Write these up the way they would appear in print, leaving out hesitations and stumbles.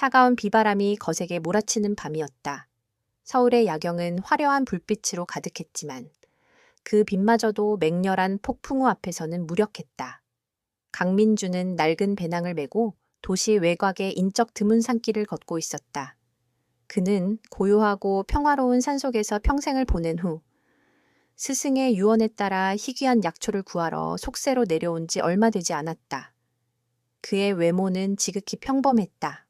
차가운 비바람이 거세게 몰아치는 밤이었다. 서울의 야경은 화려한 불빛으로 가득했지만 그 빛마저도 맹렬한 폭풍우 앞에서는 무력했다. 강민주는 낡은 배낭을 메고 도시 외곽의 인적 드문 산길을 걷고 있었다. 그는 고요하고 평화로운 산속에서 평생을 보낸 후 스승의 유언에 따라 희귀한 약초를 구하러 속세로 내려온 지 얼마 되지 않았다. 그의 외모는 지극히 평범했다.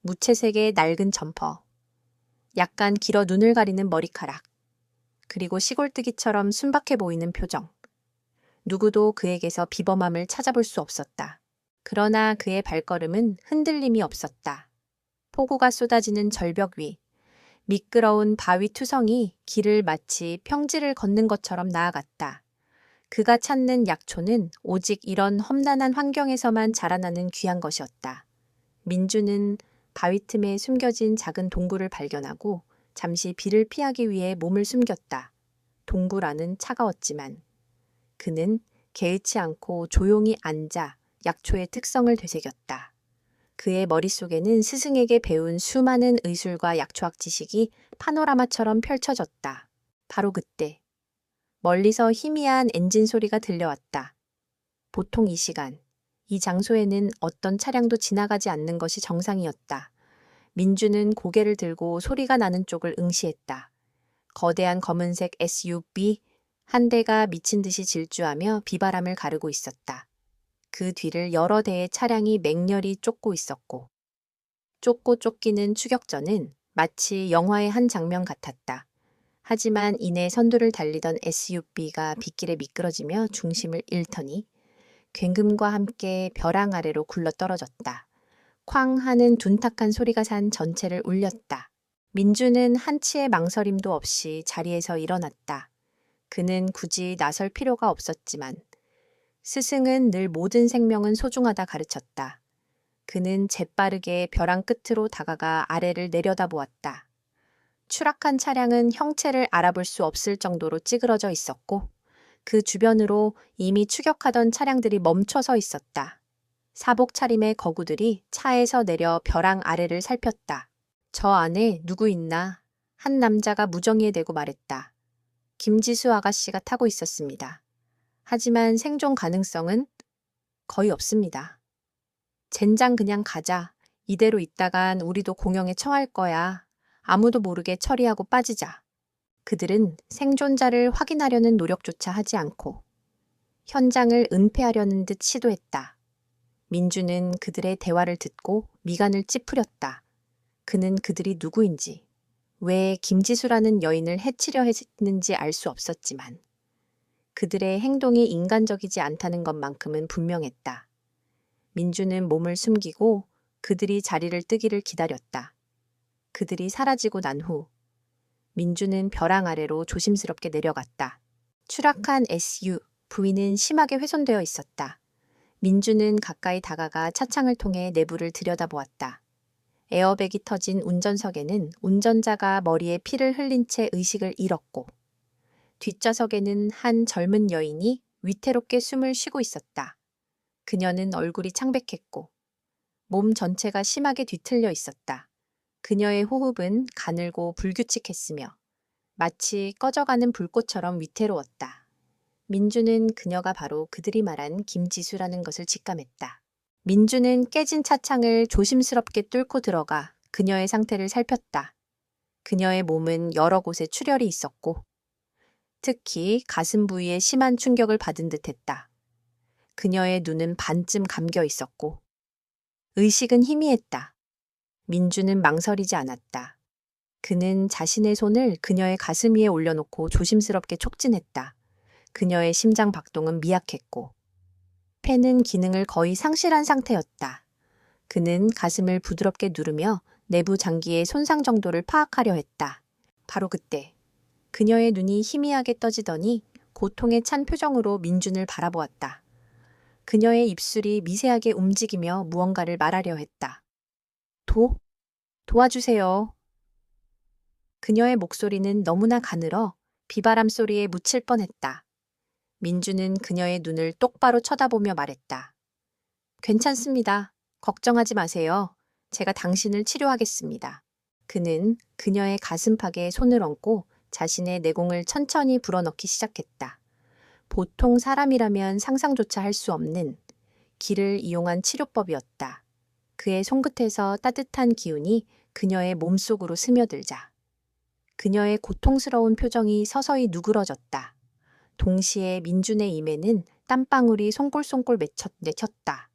무채색의 낡은 점퍼, 약간 길어 눈을 가리는 머리카락, 그리고 시골뜨기처럼 순박해 보이는 표정. 누구도 그에게서 비범함을 찾아볼 수 없었다. 그러나 그의 발걸음은 흔들림이 없었다. 폭우가 쏟아지는 절벽 위, 미끄러운 바위 투성이 길을 마치 평지를 걷는 것처럼 나아갔다. 그가 찾는 약초는 오직 이런 험난한 환경에서만 자라나는 귀한 것이었다. 민주는 바위 틈에 숨겨진 작은 동굴을 발견하고 잠시 비를 피하기 위해 몸을 숨겼다. 동굴 안은 차가웠지만 그는 개의치 않고 조용히 앉아 약초의 특성을 되새겼다. 그의 머릿속에는 스승에게 배운 수많은 의술과 약초학 지식이 파노라마처럼 펼쳐졌다. 바로 그때 멀리서 희미한 엔진 소리가 들려왔다. 보통 이 시간, 이 장소에는 어떤 차량도 지나가지 않는 것이 정상이었다. 민주는 고개를 들고 소리가 나는 쪽을 응시했다. 거대한 검은색 SUV 한 대가 미친 듯이 질주하며 비바람을 가르고 있었다. 그 뒤를 여러 대의 차량이 맹렬히 쫓고 있었고, 쫓고 쫓기는 추격전은 마치 영화의 한 장면 같았다. 하지만 이내 선두를 달리던 SUV가 빗길에 미끄러지며 중심을 잃더니 굉금과 함께 벼랑 아래로 굴러 떨어졌다. 쾅 하는 둔탁한 소리가 산 전체를 울렸다. 민주는 한치의 망설임도 없이 자리에서 일어났다. 그는 굳이 나설 필요가 없었지만 스승은 늘 모든 생명은 소중하다 가르쳤다. 그는 재빠르게 벼랑 끝으로 다가가 아래를 내려다보았다. 추락한 차량은 형체를 알아볼 수 없을 정도로 찌그러져 있었고 그 주변으로 이미 추격하던 차량들이 멈춰 서 있었다. 사복 차림의 거구들이 차에서 내려 벼랑 아래를 살폈다. 저 안에 누구 있나? 한 남자가 무정의에 대고 말했다. 김지수 아가씨가 타고 있었습니다. 하지만 생존 가능성은 거의 없습니다. 젠장 그냥 가자. 이대로 있다간 우리도 공영에 처할 거야. 아무도 모르게 처리하고 빠지자. 그들은 생존자를 확인하려는 노력조차 하지 않고 현장을 은폐하려는 듯 시도했다. 민주는 그들의 대화를 듣고 미간을 찌푸렸다. 그는 그들이 누구인지, 왜 김지수라는 여인을 해치려 했는지 알 수 없었지만 그들의 행동이 인간적이지 않다는 것만큼은 분명했다. 민주는 몸을 숨기고 그들이 자리를 뜨기를 기다렸다. 그들이 사라지고 난 후 민주는 벼랑 아래로 조심스럽게 내려갔다. 추락한 SUV는 심하게 훼손되어 있었다. 민주는 가까이 다가가 차창을 통해 내부를 들여다보았다. 에어백이 터진 운전석에는 운전자가 머리에 피를 흘린 채 의식을 잃었고 뒷좌석에는 한 젊은 여인이 위태롭게 숨을 쉬고 있었다. 그녀는 얼굴이 창백했고 몸 전체가 심하게 뒤틀려 있었다. 그녀의 호흡은 가늘고 불규칙했으며 마치 꺼져가는 불꽃처럼 위태로웠다. 민주는 그녀가 바로 그들이 말한 김지수라는 것을 직감했다. 민주는 깨진 차창을 조심스럽게 뚫고 들어가 그녀의 상태를 살폈다. 그녀의 몸은 여러 곳에 출혈이 있었고 특히 가슴 부위에 심한 충격을 받은 듯했다. 그녀의 눈은 반쯤 감겨 있었고 의식은 희미했다. 민주는 망설이지 않았다. 그는 자신의 손을 그녀의 가슴 위에 올려놓고 조심스럽게 촉진했다. 그녀의 심장 박동은 미약했고 폐는 기능을 거의 상실한 상태였다. 그는 가슴을 부드럽게 누르며 내부 장기의 손상 정도를 파악하려 했다. 바로 그때 그녀의 눈이 희미하게 떠지더니 고통에 찬 표정으로 민준을 바라보았다. 그녀의 입술이 미세하게 움직이며 무언가를 말하려 했다. 도와주세요. 그녀의 목소리는 너무나 가늘어 비바람 소리에 묻힐 뻔했다. 민주는 그녀의 눈을 똑바로 쳐다보며 말했다. 괜찮습니다. 걱정하지 마세요. 제가 당신을 치료하겠습니다. 그는 그녀의 가슴팍에 손을 얹고 자신의 내공을 천천히 불어넣기 시작했다. 보통 사람이라면 상상조차 할 수 없는 기를 이용한 치료법이었다. 그의 손끝에서 따뜻한 기운이 그녀의 몸속으로 스며들자 그녀의 고통스러운 표정이 서서히 누그러졌다. 동시에 민준의 입에는 땀방울이 송골송골 맺혔다.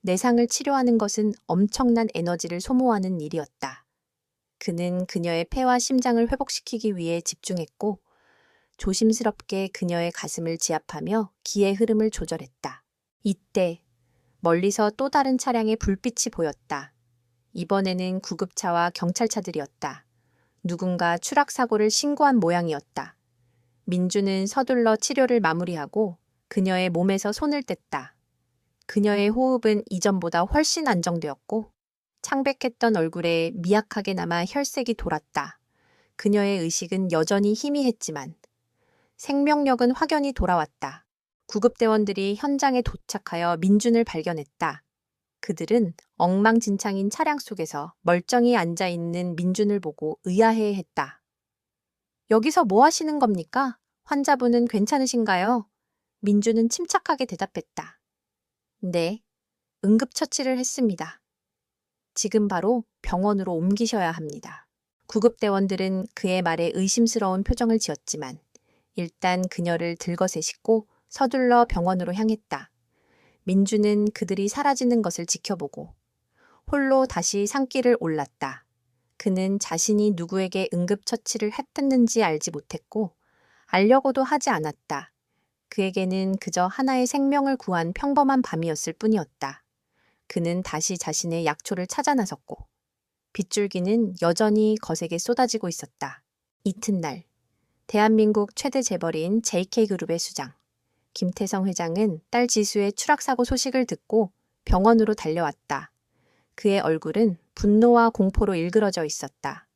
내상을 치료하는 것은 엄청난 에너지를 소모하는 일이었다. 그는 그녀의 폐와 심장을 회복시키기 위해 집중했고 조심스럽게 그녀의 가슴을 지압하며 기의 흐름을 조절했다. 이때 멀리서 또 다른 차량의 불빛이 보였다. 이번에는 구급차와 경찰차들이었다. 누군가 추락사고를 신고한 모양이었다. 민주는 서둘러 치료를 마무리하고 그녀의 몸에서 손을 뗐다. 그녀의 호흡은 이전보다 훨씬 안정되었고 창백했던 얼굴에 미약하게 남아 혈색이 돌았다. 그녀의 의식은 여전히 희미했지만 생명력은 확연히 돌아왔다. 구급대원들이 현장에 도착하여 민준을 발견했다. 그들은 엉망진창인 차량 속에서 멀쩡히 앉아있는 민준을 보고 의아해했다. 여기서 뭐 하시는 겁니까? 환자분은 괜찮으신가요? 민준은 침착하게 대답했다. 네, 응급처치를 했습니다. 지금 바로 병원으로 옮기셔야 합니다. 구급대원들은 그의 말에 의심스러운 표정을 지었지만 일단 그녀를 들것에 싣고 서둘러 병원으로 향했다. 민주는 그들이 사라지는 것을 지켜보고 홀로 다시 산길을 올랐다. 그는 자신이 누구에게 응급처치를 했었는지 알지 못했고 알려고도 하지 않았다. 그에게는 그저 하나의 생명을 구한 평범한 밤이었을 뿐이었다. 그는 다시 자신의 약초를 찾아 나섰고 빗줄기는 여전히 거세게 쏟아지고 있었다. 이튿날 대한민국 최대 재벌인 JK그룹의 수장 김태성 회장은 딸 지수의 추락사고 소식을 듣고 병원으로 달려왔다. 그의 얼굴은 분노와 공포로 일그러져 있었다.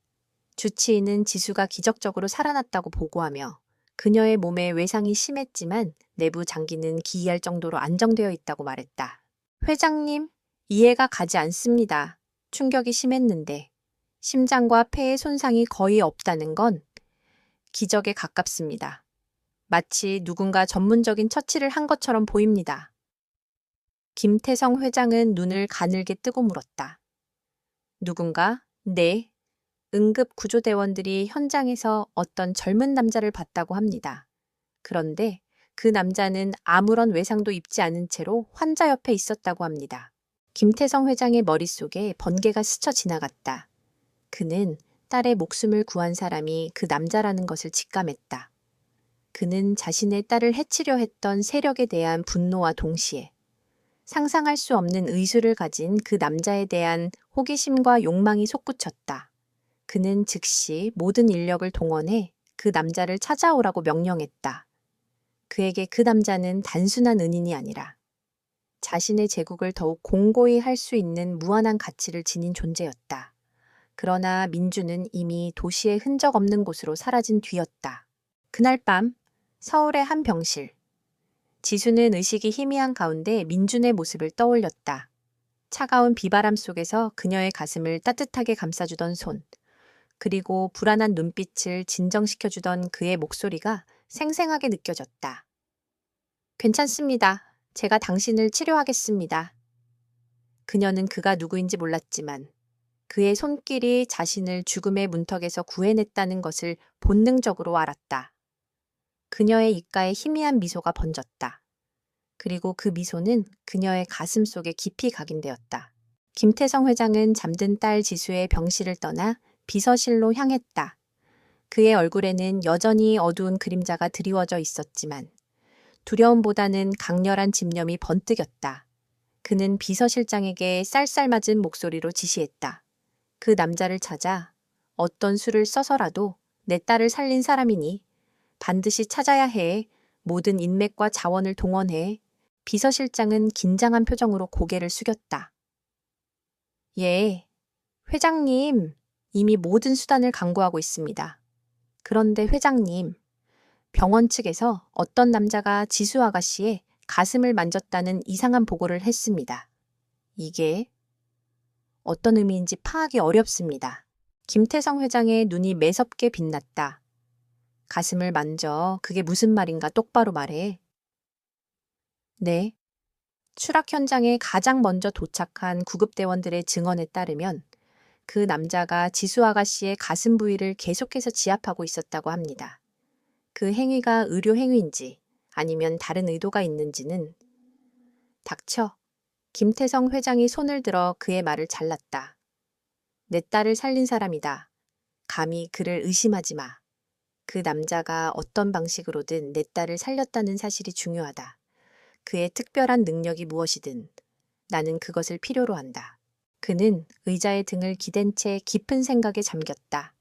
주치의는 지수가 기적적으로 살아났다고 보고하며 그녀의 몸에 외상이 심했지만 내부 장기는 기이할 정도로 안정되어 있다고 말했다. 회장님, 이해가 가지 않습니다. 충격이 심했는데 심장과 폐의 손상이 거의 없다는 건 기적에 가깝습니다. 마치 누군가 전문적인 처치를 한 것처럼 보입니다. 김태성 회장은 눈을 가늘게 뜨고 물었다. 누군가? 네. 응급 구조대원들이 현장에서 어떤 젊은 남자를 봤다고 합니다. 그런데 그 남자는 아무런 외상도 입지 않은 채로 환자 옆에 있었다고 합니다. 김태성 회장의 머릿속에 번개가 스쳐 지나갔다. 그는 딸의 목숨을 구한 사람이 그 남자라는 것을 직감했다. 그는 자신의 딸을 해치려 했던 세력에 대한 분노와 동시에 상상할 수 없는 의술을 가진 그 남자에 대한 호기심과 욕망이 솟구쳤다. 그는 즉시 모든 인력을 동원해 그 남자를 찾아오라고 명령했다. 그에게 그 남자는 단순한 은인이 아니라 자신의 제국을 더욱 공고히 할 수 있는 무한한 가치를 지닌 존재였다. 그러나 민주는 이미 도시의 흔적 없는 곳으로 사라진 뒤였다. 그날 밤 서울의 한 병실. 지수는 의식이 희미한 가운데 민준의 모습을 떠올렸다. 차가운 비바람 속에서 그녀의 가슴을 따뜻하게 감싸주던 손, 그리고 불안한 눈빛을 진정시켜주던 그의 목소리가 생생하게 느껴졌다. 괜찮습니다. 제가 당신을 치료하겠습니다. 그녀는 그가 누구인지 몰랐지만 그의 손길이 자신을 죽음의 문턱에서 구해냈다는 것을 본능적으로 알았다. 그녀의 입가에 희미한 미소가 번졌다. 그리고 그 미소는 그녀의 가슴 속에 깊이 각인되었다. 김태성 회장은 잠든 딸 지수의 병실을 떠나 비서실로 향했다. 그의 얼굴에는 여전히 어두운 그림자가 드리워져 있었지만 두려움보다는 강렬한 집념이 번뜩였다. 그는 비서실장에게 쌀쌀맞은 목소리로 지시했다. 그 남자를 찾아 어떤 수를 써서라도 내 딸을 살린 사람이니 반드시 찾아야 해. 모든 인맥과 자원을 동원해. 비서실장은 긴장한 표정으로 고개를 숙였다. 예, 회장님, 이미 모든 수단을 강구하고 있습니다. 그런데 회장님, 병원 측에서 어떤 남자가 지수 아가씨의 가슴을 만졌다는 이상한 보고를 했습니다. 이게 어떤 의미인지 파악이 어렵습니다. 김태성 회장의 눈이 매섭게 빛났다. 가슴을 만져 그게 무슨 말인가 똑바로 말해. 네. 추락 현장에 가장 먼저 도착한 구급대원들의 증언에 따르면 그 남자가 지수 아가씨의 가슴 부위를 계속해서 지압하고 있었다고 합니다. 그 행위가 의료 행위인지 아니면 다른 의도가 있는지는. 닥쳐. 김태성 회장이 손을 들어 그의 말을 잘랐다. 내 딸을 살린 사람이다. 감히 그를 의심하지 마. 그 남자가 어떤 방식으로든 내 딸을 살렸다는 사실이 중요하다. 그의 특별한 능력이 무엇이든 나는 그것을 필요로 한다. 그는 의자의 등을 기댄 채 깊은 생각에 잠겼다.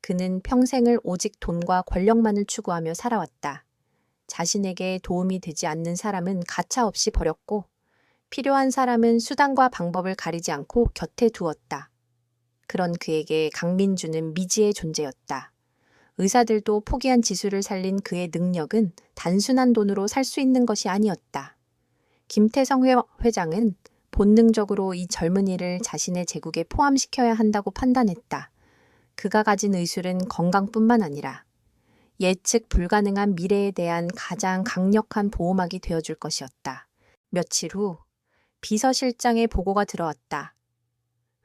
그는 평생을 오직 돈과 권력만을 추구하며 살아왔다. 자신에게 도움이 되지 않는 사람은 가차없이 버렸고 필요한 사람은 수단과 방법을 가리지 않고 곁에 두었다. 그런 그에게 강민주는 미지의 존재였다. 의사들도 포기한 지수를 살린 그의 능력은 단순한 돈으로 살 수 있는 것이 아니었다. 김태성 회장은 본능적으로 이 젊은이를 자신의 제국에 포함시켜야 한다고 판단했다. 그가 가진 의술은 건강뿐만 아니라 예측 불가능한 미래에 대한 가장 강력한 보호막이 되어줄 것이었다. 며칠 후 비서실장의 보고가 들어왔다.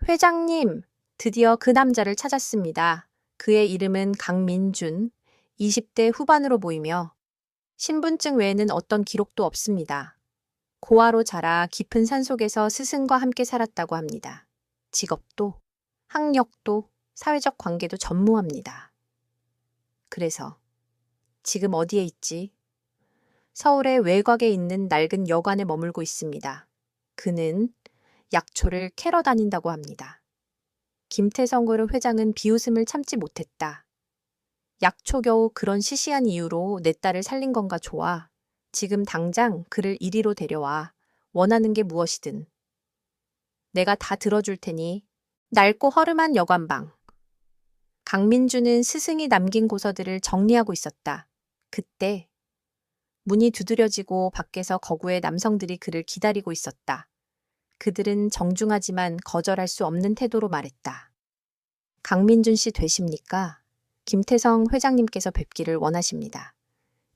회장님, 드디어 그 남자를 찾았습니다. 그의 이름은 강민준, 20대 후반으로 보이며 신분증 외에는 어떤 기록도 없습니다. 고아로 자라 깊은 산속에서 스승과 함께 살았다고 합니다. 직업도, 학력도, 사회적 관계도 전무합니다. 그래서 지금 어디에 있지? 서울의 외곽에 있는 낡은 여관에 머물고 있습니다. 그는 약초를 캐러 다닌다고 합니다. 김태성 회장은 비웃음을 참지 못했다. 약초 겨우 그런 시시한 이유로 내 딸을 살린 건가 좋아. 지금 당장 그를 이리로 데려와. 원하는 게 무엇이든. 내가 다 들어줄 테니. 낡고 허름한 여관방. 강민주는 스승이 남긴 고서들을 정리하고 있었다. 그때 문이 두드려지고 밖에서 거구의 남성들이 그를 기다리고 있었다. 그들은 정중하지만 거절할 수 없는 태도로 말했다. 강민준 씨 되십니까? 김태성 회장님께서 뵙기를 원하십니다.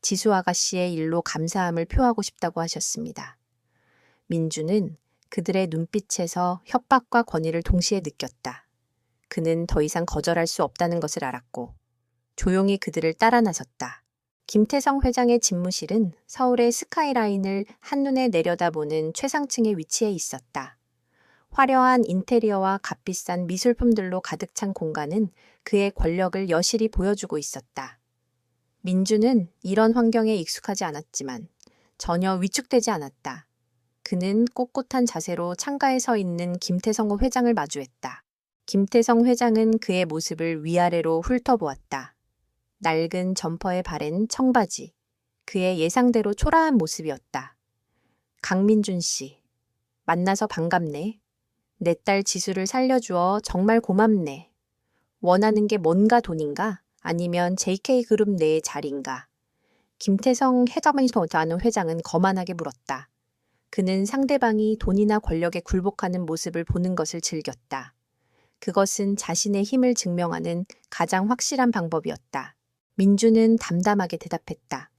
지수 아가씨의 일로 감사함을 표하고 싶다고 하셨습니다. 민주는 그들의 눈빛에서 협박과 권위를 동시에 느꼈다. 그는 더 이상 거절할 수 없다는 것을 알았고 조용히 그들을 따라 나섰다. 김태성 회장의 집무실은 서울의 스카이라인을 한눈에 내려다보는 최상층에 위치해 있었다. 화려한 인테리어와 값비싼 미술품들로 가득 찬 공간은 그의 권력을 여실히 보여주고 있었다. 민주는 이런 환경에 익숙하지 않았지만 전혀 위축되지 않았다. 그는 꼿꼿한 자세로 창가에 서 있는 김태성 회장을 마주했다. 김태성 회장은 그의 모습을 위아래로 훑어보았다. 낡은 점퍼에 바랜 청바지. 그의 예상대로 초라한 모습이었다. 강민준 씨, 만나서 반갑네. 내 딸 지수를 살려주어 정말 고맙네. 원하는 게 뭔가 돈인가? 아니면 JK그룹 내의 자리인가? 김태성 해가면서다는 회장은 거만하게 물었다. 그는 상대방이 돈이나 권력에 굴복하는 모습을 보는 것을 즐겼다. 그것은 자신의 힘을 증명하는 가장 확실한 방법이었다. 민주는 담담하게 대답했다.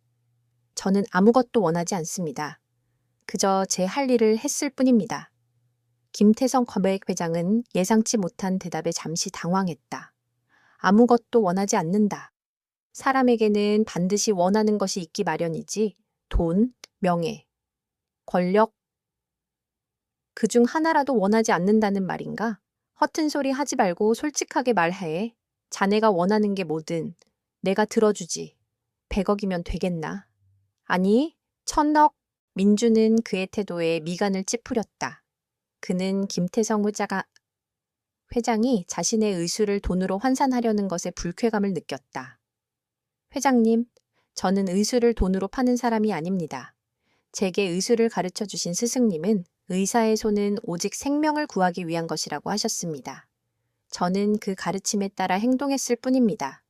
저는 아무것도 원하지 않습니다. 그저 제 할 일을 했을 뿐입니다. 김태성 회장은 예상치 못한 대답에 잠시 당황했다. 아무것도 원하지 않는다. 사람에게는 반드시 원하는 것이 있기 마련이지 돈, 명예, 권력, 그중 하나라도 원하지 않는다는 말인가? 허튼 소리 하지 말고 솔직하게 말해. 자네가 원하는 게 뭐든 내가 들어주지. 100억이면 되겠나? 아니, 1000억. 민주는 그의 태도에 미간을 찌푸렸다. 그는 김태성 회장이 자신의 의술을 돈으로 환산하려는 것에 불쾌감을 느꼈다. 회장님, 저는 의술을 돈으로 파는 사람이 아닙니다. 제게 의술을 가르쳐 주신 스승님은 의사의 손은 오직 생명을 구하기 위한 것이라고 하셨습니다. 저는 그 가르침에 따라 행동했을 뿐입니다.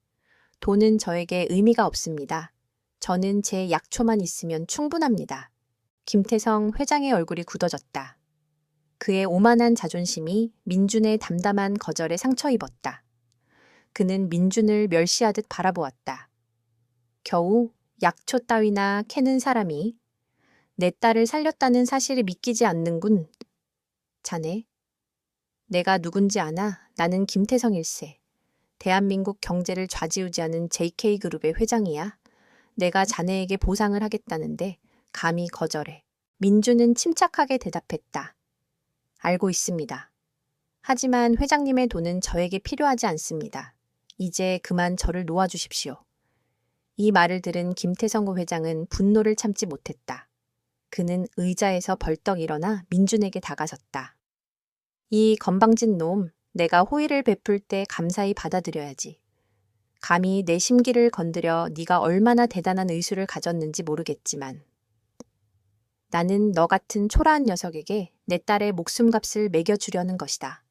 돈은 저에게 의미가 없습니다. 저는 제 약초만 있으면 충분합니다. 김태성 회장의 얼굴이 굳어졌다. 그의 오만한 자존심이 민준의 담담한 거절에 상처 입었다. 그는 민준을 멸시하듯 바라보았다. 겨우 약초 따위나 캐는 사람이 내 딸을 살렸다는 사실을 믿기지 않는군. 자네, 내가 누군지 아나? 나는 김태성일세. 대한민국 경제를 좌지우지하는 JK그룹의 회장이야. 내가 자네에게 보상을 하겠다는데 감히 거절해. 민주는 침착하게 대답했다. 알고 있습니다. 하지만 회장님의 돈은 저에게 필요하지 않습니다. 이제 그만 저를 놓아주십시오. 이 말을 들은 김태성 회장은 분노를 참지 못했다. 그는 의자에서 벌떡 일어나 민준에게 다가섰다. 이 건방진 놈, 내가 호의를 베풀 때 감사히 받아들여야지. 감히 내 심기를 건드려 네가 얼마나 대단한 의술을 가졌는지 모르겠지만 나는 너 같은 초라한 녀석에게 내 딸의 목숨값을 매겨주려는 것이다.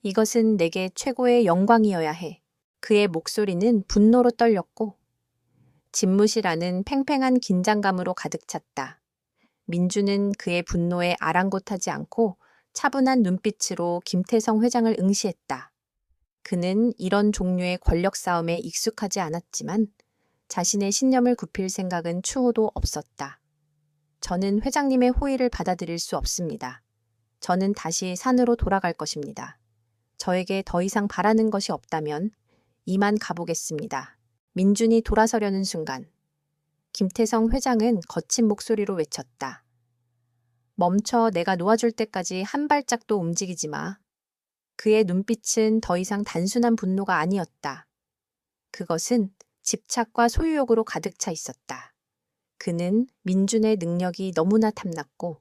이것은 내게 최고의 영광이어야 해. 그의 목소리는 분노로 떨렸고 집무실안은 팽팽한 긴장감으로 가득 찼다. 민주는 그의 분노에 아랑곳하지 않고 차분한 눈빛으로 김태성 회장을 응시했다. 그는 이런 종류의 권력 싸움에 익숙하지 않았지만 자신의 신념을 굽힐 생각은 추호도 없었다. 저는 회장님의 호의를 받아들일 수 없습니다. 저는 다시 산으로 돌아갈 것입니다. 저에게 더 이상 바라는 것이 없다면 이만 가보겠습니다. 민준이 돌아서려는 순간 김태성 회장은 거친 목소리로 외쳤다. 멈춰, 내가 놓아줄 때까지 한 발짝도 움직이지 마. 그의 눈빛은 더 이상 단순한 분노가 아니었다. 그것은 집착과 소유욕으로 가득 차 있었다. 그는 민준의 능력이 너무나 탐났고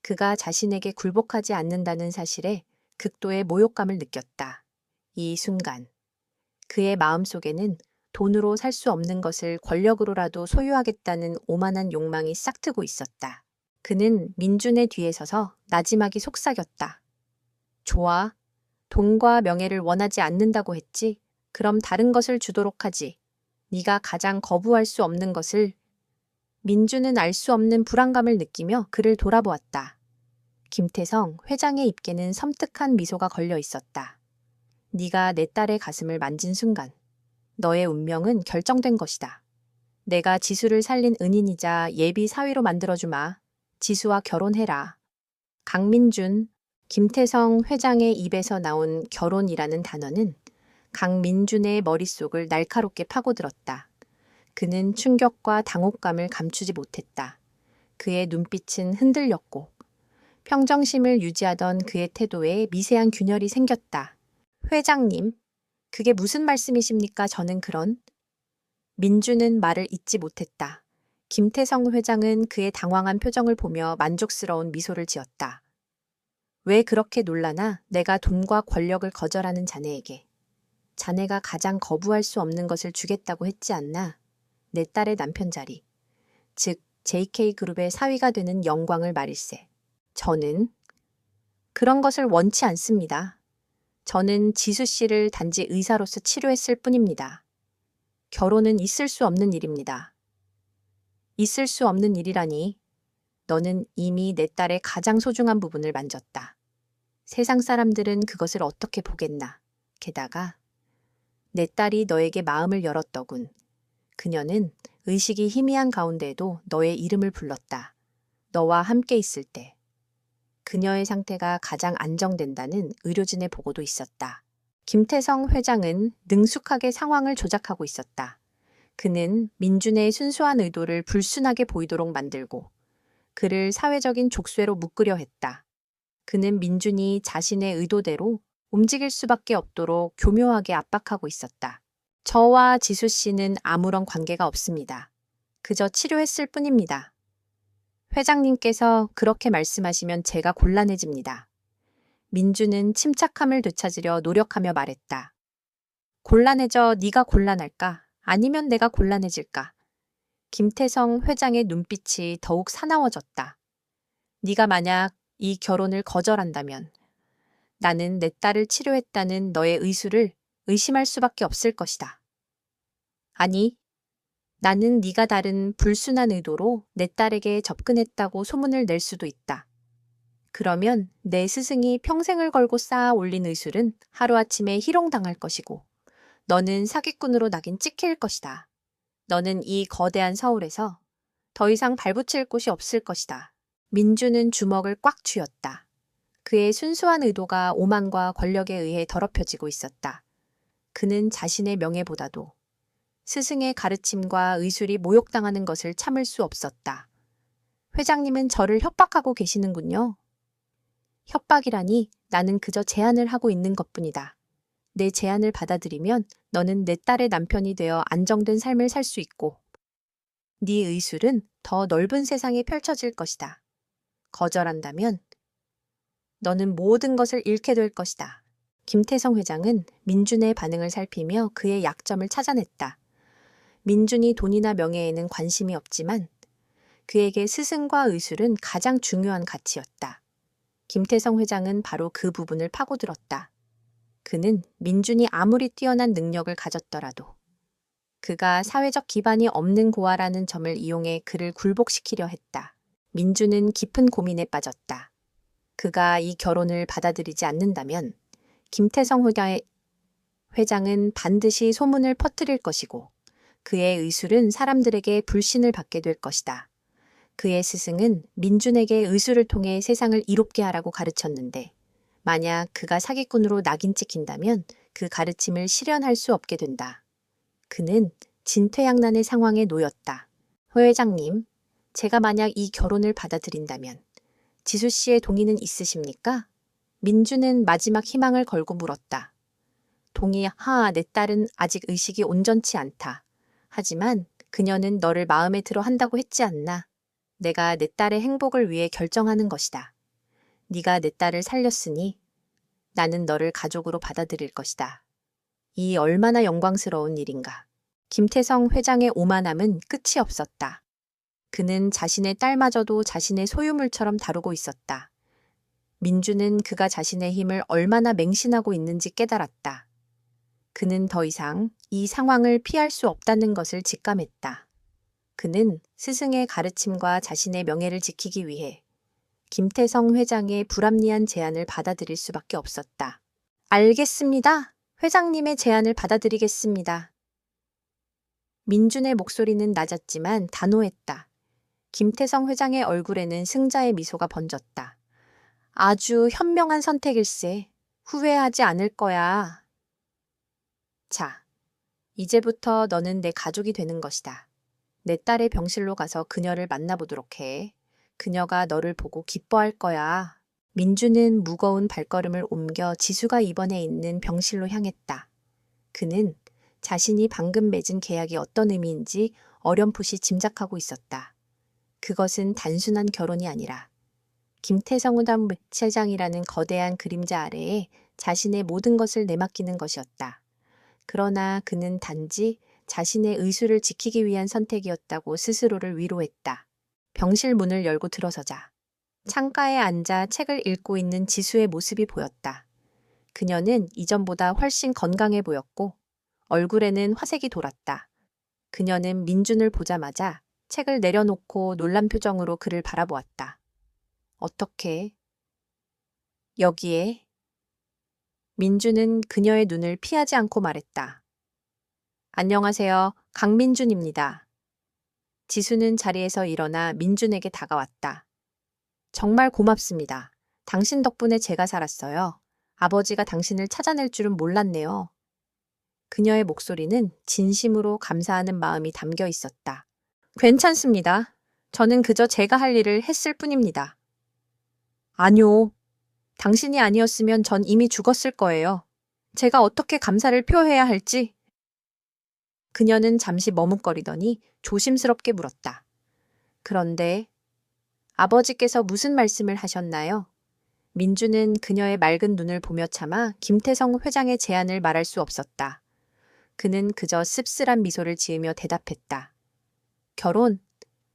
그가 자신에게 굴복하지 않는다는 사실에 극도의 모욕감을 느꼈다. 이 순간 그의 마음속에는 돈으로 살 수 없는 것을 권력으로라도 소유하겠다는 오만한 욕망이 싹트고 있었다. 그는 민준의 뒤에 서서 나지막이 속삭였다. 좋아. 돈과 명예를 원하지 않는다고 했지. 그럼 다른 것을 주도록 하지. 네가 가장 거부할 수 없는 것을. 민준은 알 수 없는 불안감을 느끼며 그를 돌아보았다. 김태성 회장의 입에는 섬뜩한 미소가 걸려 있었다. 네가 내 딸의 가슴을 만진 순간 너의 운명은 결정된 것이다. 내가 지수를 살린 은인이자 예비 사위로 만들어주마. 지수와 결혼해라. 강민준, 김태성 회장의 입에서 나온 결혼이라는 단어는 강민준의 머릿속을 날카롭게 파고들었다. 그는 충격과 당혹감을 감추지 못했다. 그의 눈빛은 흔들렸고 평정심을 유지하던 그의 태도에 미세한 균열이 생겼다. 회장님, 그게 무슨 말씀이십니까? 저는 그런... 민주는 말을 잇지 못했다. 김태성 회장은 그의 당황한 표정을 보며 만족스러운 미소를 지었다. 왜 그렇게 놀라나? 내가 돈과 권력을 거절하는 자네에게. 자네가 가장 거부할 수 없는 것을 주겠다고 했지 않나? 내 딸의 남편 자리. 즉, JK그룹의 사위가 되는 영광을 말일세. 저는 그런 것을 원치 않습니다. 저는 지수 씨를 단지 의사로서 치료했을 뿐입니다. 결혼은 있을 수 없는 일입니다. 있을 수 없는 일이라니. 너는 이미 내 딸의 가장 소중한 부분을 만졌다. 세상 사람들은 그것을 어떻게 보겠나. 게다가 내 딸이 너에게 마음을 열었더군. 그녀는 의식이 희미한 가운데에도 너의 이름을 불렀다. 너와 함께 있을 때. 그녀의 상태가 가장 안정된다는 의료진의 보고도 있었다. 김태성 회장은 능숙하게 상황을 조작하고 있었다. 그는 민준의 순수한 의도를 불순하게 보이도록 만들고 그를 사회적인 족쇄로 묶으려 했다. 그는 민준이 자신의 의도대로 움직일 수밖에 없도록 교묘하게 압박하고 있었다. 저와 지수 씨는 아무런 관계가 없습니다. 그저 치료했을 뿐입니다. 회장님께서 그렇게 말씀하시면 제가 곤란해집니다. 민주는 침착함을 되찾으려 노력하며 말했다. 곤란해져 네가 곤란할까? 아니면 내가 곤란해질까? 김태성 회장의 눈빛이 더욱 사나워졌다. 네가 만약 이 결혼을 거절한다면 나는 내 딸을 치료했다는 너의 의술을 의심할 수밖에 없을 것이다. 아니, 나는 네가 다른 불순한 의도로 내 딸에게 접근했다고 소문을 낼 수도 있다. 그러면 내 스승이 평생을 걸고 쌓아 올린 의술은 하루아침에 희롱당할 것이고 너는 사기꾼으로 낙인 찍힐 것이다. 너는 이 거대한 서울에서 더 이상 발붙일 곳이 없을 것이다. 민주는 주먹을 꽉 쥐었다. 그의 순수한 의도가 오만과 권력에 의해 더럽혀지고 있었다. 그는 자신의 명예보다도 스승의 가르침과 의술이 모욕당하는 것을 참을 수 없었다. 회장님은 저를 협박하고 계시는군요. 협박이라니 나는 그저 제안을 하고 있는 것뿐이다. 내 제안을 받아들이면 너는 내 딸의 남편이 되어 안정된 삶을 살 수 있고 네 의술은 더 넓은 세상에 펼쳐질 것이다. 거절한다면 너는 모든 것을 잃게 될 것이다. 김태성 회장은 민준의 반응을 살피며 그의 약점을 찾아냈다. 민준이 돈이나 명예에는 관심이 없지만 그에게 스승과 의술은 가장 중요한 가치였다. 김태성 회장은 바로 그 부분을 파고들었다. 그는 민준이 아무리 뛰어난 능력을 가졌더라도 그가 사회적 기반이 없는 고아라는 점을 이용해 그를 굴복시키려 했다. 민준은 깊은 고민에 빠졌다. 그가 이 결혼을 받아들이지 않는다면 김태성 회장은 반드시 소문을 퍼뜨릴 것이고 그의 의술은 사람들에게 불신을 받게 될 것이다. 그의 스승은 민준에게 의술을 통해 세상을 이롭게 하라고 가르쳤는데 만약 그가 사기꾼으로 낙인 찍힌다면 그 가르침을 실현할 수 없게 된다. 그는 진퇴양난의 상황에 놓였다. 회 회장님, 제가 만약 이 결혼을 받아들인다면 지수 씨의 동의는 있으십니까? 민주는 마지막 희망을 걸고 물었다. 동의하, 내 딸은 아직 의식이 온전치 않다. 하지만 그녀는 너를 마음에 들어 한다고 했지 않나? 내가 내 딸의 행복을 위해 결정하는 것이다. 네가 내 딸을 살렸으니 나는 너를 가족으로 받아들일 것이다. 이 얼마나 영광스러운 일인가. 김태성 회장의 오만함은 끝이 없었다. 그는 자신의 딸마저도 자신의 소유물처럼 다루고 있었다. 민주는 그가 자신의 힘을 얼마나 맹신하고 있는지 깨달았다. 그는 더 이상 이 상황을 피할 수 없다는 것을 직감했다. 그는 스승의 가르침과 자신의 명예를 지키기 위해 김태성 회장의 불합리한 제안을 받아들일 수밖에 없었다. 알겠습니다. 회장님의 제안을 받아들이겠습니다. 민준의 목소리는 낮았지만 단호했다. 김태성 회장의 얼굴에는 승자의 미소가 번졌다. 아주 현명한 선택일세. 후회하지 않을 거야. 자, 이제부터 너는 내 가족이 되는 것이다. 내 딸의 병실로 가서 그녀를 만나보도록 해. 그녀가 너를 보고 기뻐할 거야. 민주는 무거운 발걸음을 옮겨 지수가 입원해 있는 병실로 향했다. 그는 자신이 방금 맺은 계약이 어떤 의미인지 어렴풋이 짐작하고 있었다. 그것은 단순한 결혼이 아니라 김태성 회장이라는 거대한 그림자 아래에 자신의 모든 것을 내맡기는 것이었다. 그러나 그는 단지 자신의 의술을 지키기 위한 선택이었다고 스스로를 위로했다. 병실 문을 열고 들어서자 창가에 앉아 책을 읽고 있는 지수의 모습이 보였다. 그녀는 이전보다 훨씬 건강해 보였고 얼굴에는 화색이 돌았다. 그녀는 민준을 보자마자 책을 내려놓고 놀란 표정으로 그를 바라보았다. 어떻게? 여기에? 민준은 그녀의 눈을 피하지 않고 말했다. 안녕하세요. 강민준입니다. 지수는 자리에서 일어나 민준에게 다가왔다. 정말 고맙습니다. 당신 덕분에 제가 살았어요. 아버지가 당신을 찾아낼 줄은 몰랐네요. 그녀의 목소리는 진심으로 감사하는 마음이 담겨 있었다. 괜찮습니다. 저는 그저 제가 할 일을 했을 뿐입니다. 아니요. 당신이 아니었으면 전 이미 죽었을 거예요. 제가 어떻게 감사를 표해야 할지. 그녀는 잠시 머뭇거리더니 조심스럽게 물었다. 그런데 아버지께서 무슨 말씀을 하셨나요? 민주는 그녀의 맑은 눈을 보며 차마 김태성 회장의 제안을 말할 수 없었다. 그는 그저 씁쓸한 미소를 지으며 대답했다. 결혼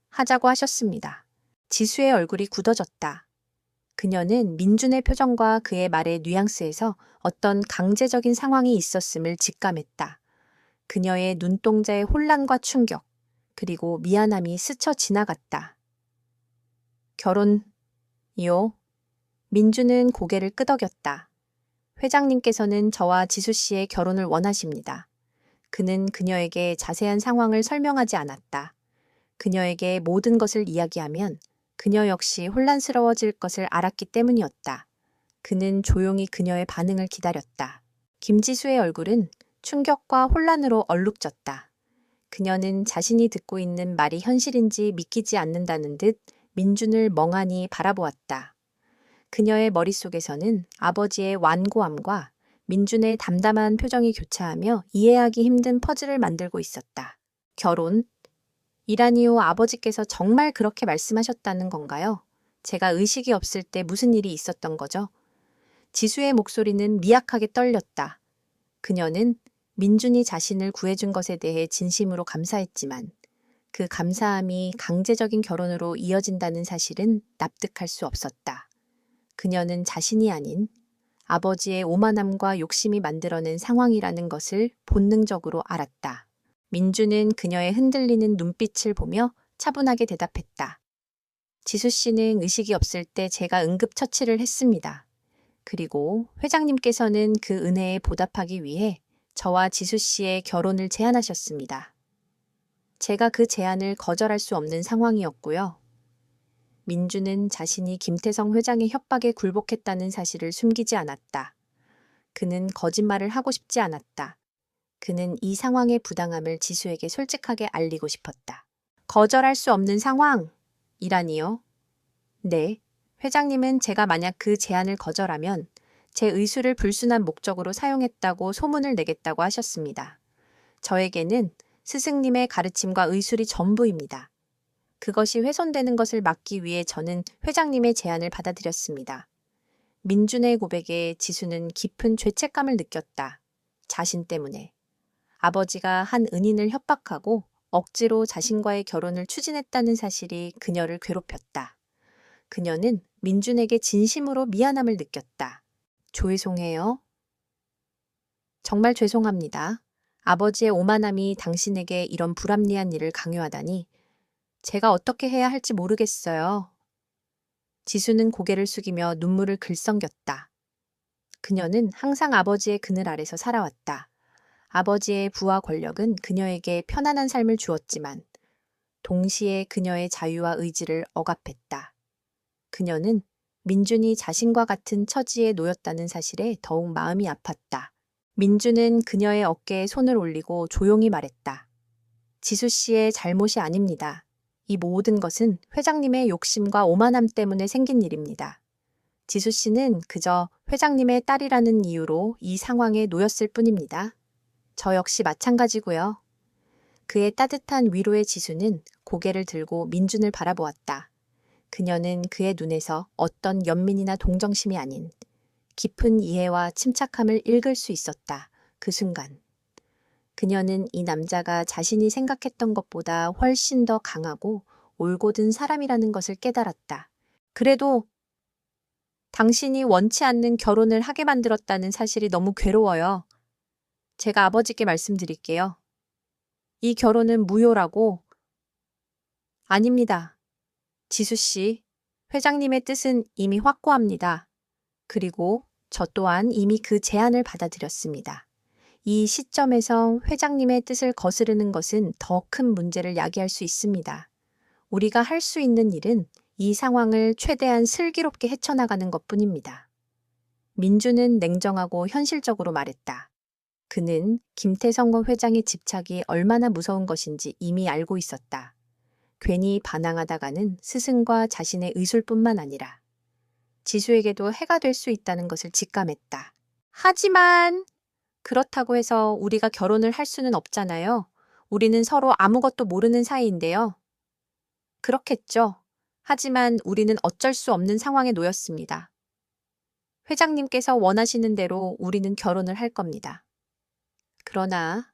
하자고 하셨습니다. 지수의 얼굴이 굳어졌다. 그녀는 민준의 표정과 그의 말의 뉘앙스에서 어떤 강제적인 상황이 있었음을 직감했다. 그녀의 눈동자의 혼란과 충격, 그리고 미안함이 스쳐 지나갔다. 결혼이요? 민주는 고개를 끄덕였다. 회장님께서는 저와 지수 씨의 결혼을 원하십니다. 그는 그녀에게 자세한 상황을 설명하지 않았다. 그녀에게 모든 것을 이야기하면 그녀 역시 혼란스러워질 것을 알았기 때문이었다. 그는 조용히 그녀의 반응을 기다렸다. 김지수의 얼굴은 충격과 혼란으로 얼룩졌다. 그녀는 자신이 듣고 있는 말이 현실인지 믿기지 않는다는 듯 민준을 멍하니 바라보았다. 그녀의 머릿속에서는 아버지의 완고함과 민준의 담담한 표정이 교차하며 이해하기 힘든 퍼즐을 만들고 있었다. 결혼? 이라니오 아버지께서 정말 그렇게 말씀하셨다는 건가요? 제가 의식이 없을 때 무슨 일이 있었던 거죠? 지수의 목소리는 미약하게 떨렸다. 그녀는 민준이 자신을 구해준 것에 대해 진심으로 감사했지만 그 감사함이 강제적인 결혼으로 이어진다는 사실은 납득할 수 없었다. 그녀는 자신이 아닌 아버지의 오만함과 욕심이 만들어낸 상황이라는 것을 본능적으로 알았다. 민주는 그녀의 흔들리는 눈빛을 보며 차분하게 대답했다. 지수 씨는 의식이 없을 때 제가 응급처치를 했습니다. 그리고 회장님께서는 그 은혜에 보답하기 위해 저와 지수 씨의 결혼을 제안하셨습니다. 제가 그 제안을 거절할 수 없는 상황이었고요. 민주는 자신이 김태성 회장의 협박에 굴복했다는 사실을 숨기지 않았다. 그는 거짓말을 하고 싶지 않았다. 그는 이 상황의 부당함을 지수에게 솔직하게 알리고 싶었다. 거절할 수 없는 상황이라니요? 네, 회장님은 제가 만약 그 제안을 거절하면 제 의술을 불순한 목적으로 사용했다고 소문을 내겠다고 하셨습니다. 저에게는 스승님의 가르침과 의술이 전부입니다. 그것이 훼손되는 것을 막기 위해 저는 회장님의 제안을 받아들였습니다. 민준의 고백에 지수는 깊은 죄책감을 느꼈다. 자신 때문에. 아버지가 한 은인을 협박하고 억지로 자신과의 결혼을 추진했다는 사실이 그녀를 괴롭혔다. 그녀는 민준에게 진심으로 미안함을 느꼈다. 죄송해요. 정말 죄송합니다. 아버지의 오만함이 당신에게 이런 불합리한 일을 강요하다니 제가 어떻게 해야 할지 모르겠어요. 지수는 고개를 숙이며 눈물을 글썽겼다. 그녀는 항상 아버지의 그늘 아래서 살아왔다. 아버지의 부와 권력은 그녀에게 편안한 삶을 주었지만 동시에 그녀의 자유와 의지를 억압했다. 그녀는 민준이 자신과 같은 처지에 놓였다는 사실에 더욱 마음이 아팠다. 민준은 그녀의 어깨에 손을 올리고 조용히 말했다. 지수 씨의 잘못이 아닙니다. 이 모든 것은 회장님의 욕심과 오만함 때문에 생긴 일입니다. 지수 씨는 그저 회장님의 딸이라는 이유로 이 상황에 놓였을 뿐입니다. 저 역시 마찬가지고요. 그의 따뜻한 위로의 지수는 고개를 들고 민준을 바라보았다. 그녀는 그의 눈에서 어떤 연민이나 동정심이 아닌 깊은 이해와 침착함을 읽을 수 있었다. 그 순간. 그녀는 이 남자가 자신이 생각했던 것보다 훨씬 더 강하고 올곧은 사람이라는 것을 깨달았다. 그래도 당신이 원치 않는 결혼을 하게 만들었다는 사실이 너무 괴로워요. 제가 아버지께 말씀드릴게요. 이 결혼은 무효라고. 아닙니다. 지수 씨, 회장님의 뜻은 이미 확고합니다. 그리고 저 또한 이미 그 제안을 받아들였습니다. 이 시점에서 회장님의 뜻을 거스르는 것은 더 큰 문제를 야기할 수 있습니다. 우리가 할 수 있는 일은 이 상황을 최대한 슬기롭게 헤쳐나가는 것뿐입니다. 민주는 냉정하고 현실적으로 말했다. 그는 김태성 회장의 집착이 얼마나 무서운 것인지 이미 알고 있었다. 괜히 반항하다가는 스승과 자신의 의술뿐만 아니라 지수에게도 해가 될 수 있다는 것을 직감했다. 하지만 그렇다고 해서 우리가 결혼을 할 수는 없잖아요. 우리는 서로 아무것도 모르는 사이인데요. 그렇겠죠. 하지만 우리는 어쩔 수 없는 상황에 놓였습니다. 회장님께서 원하시는 대로 우리는 결혼을 할 겁니다. 그러나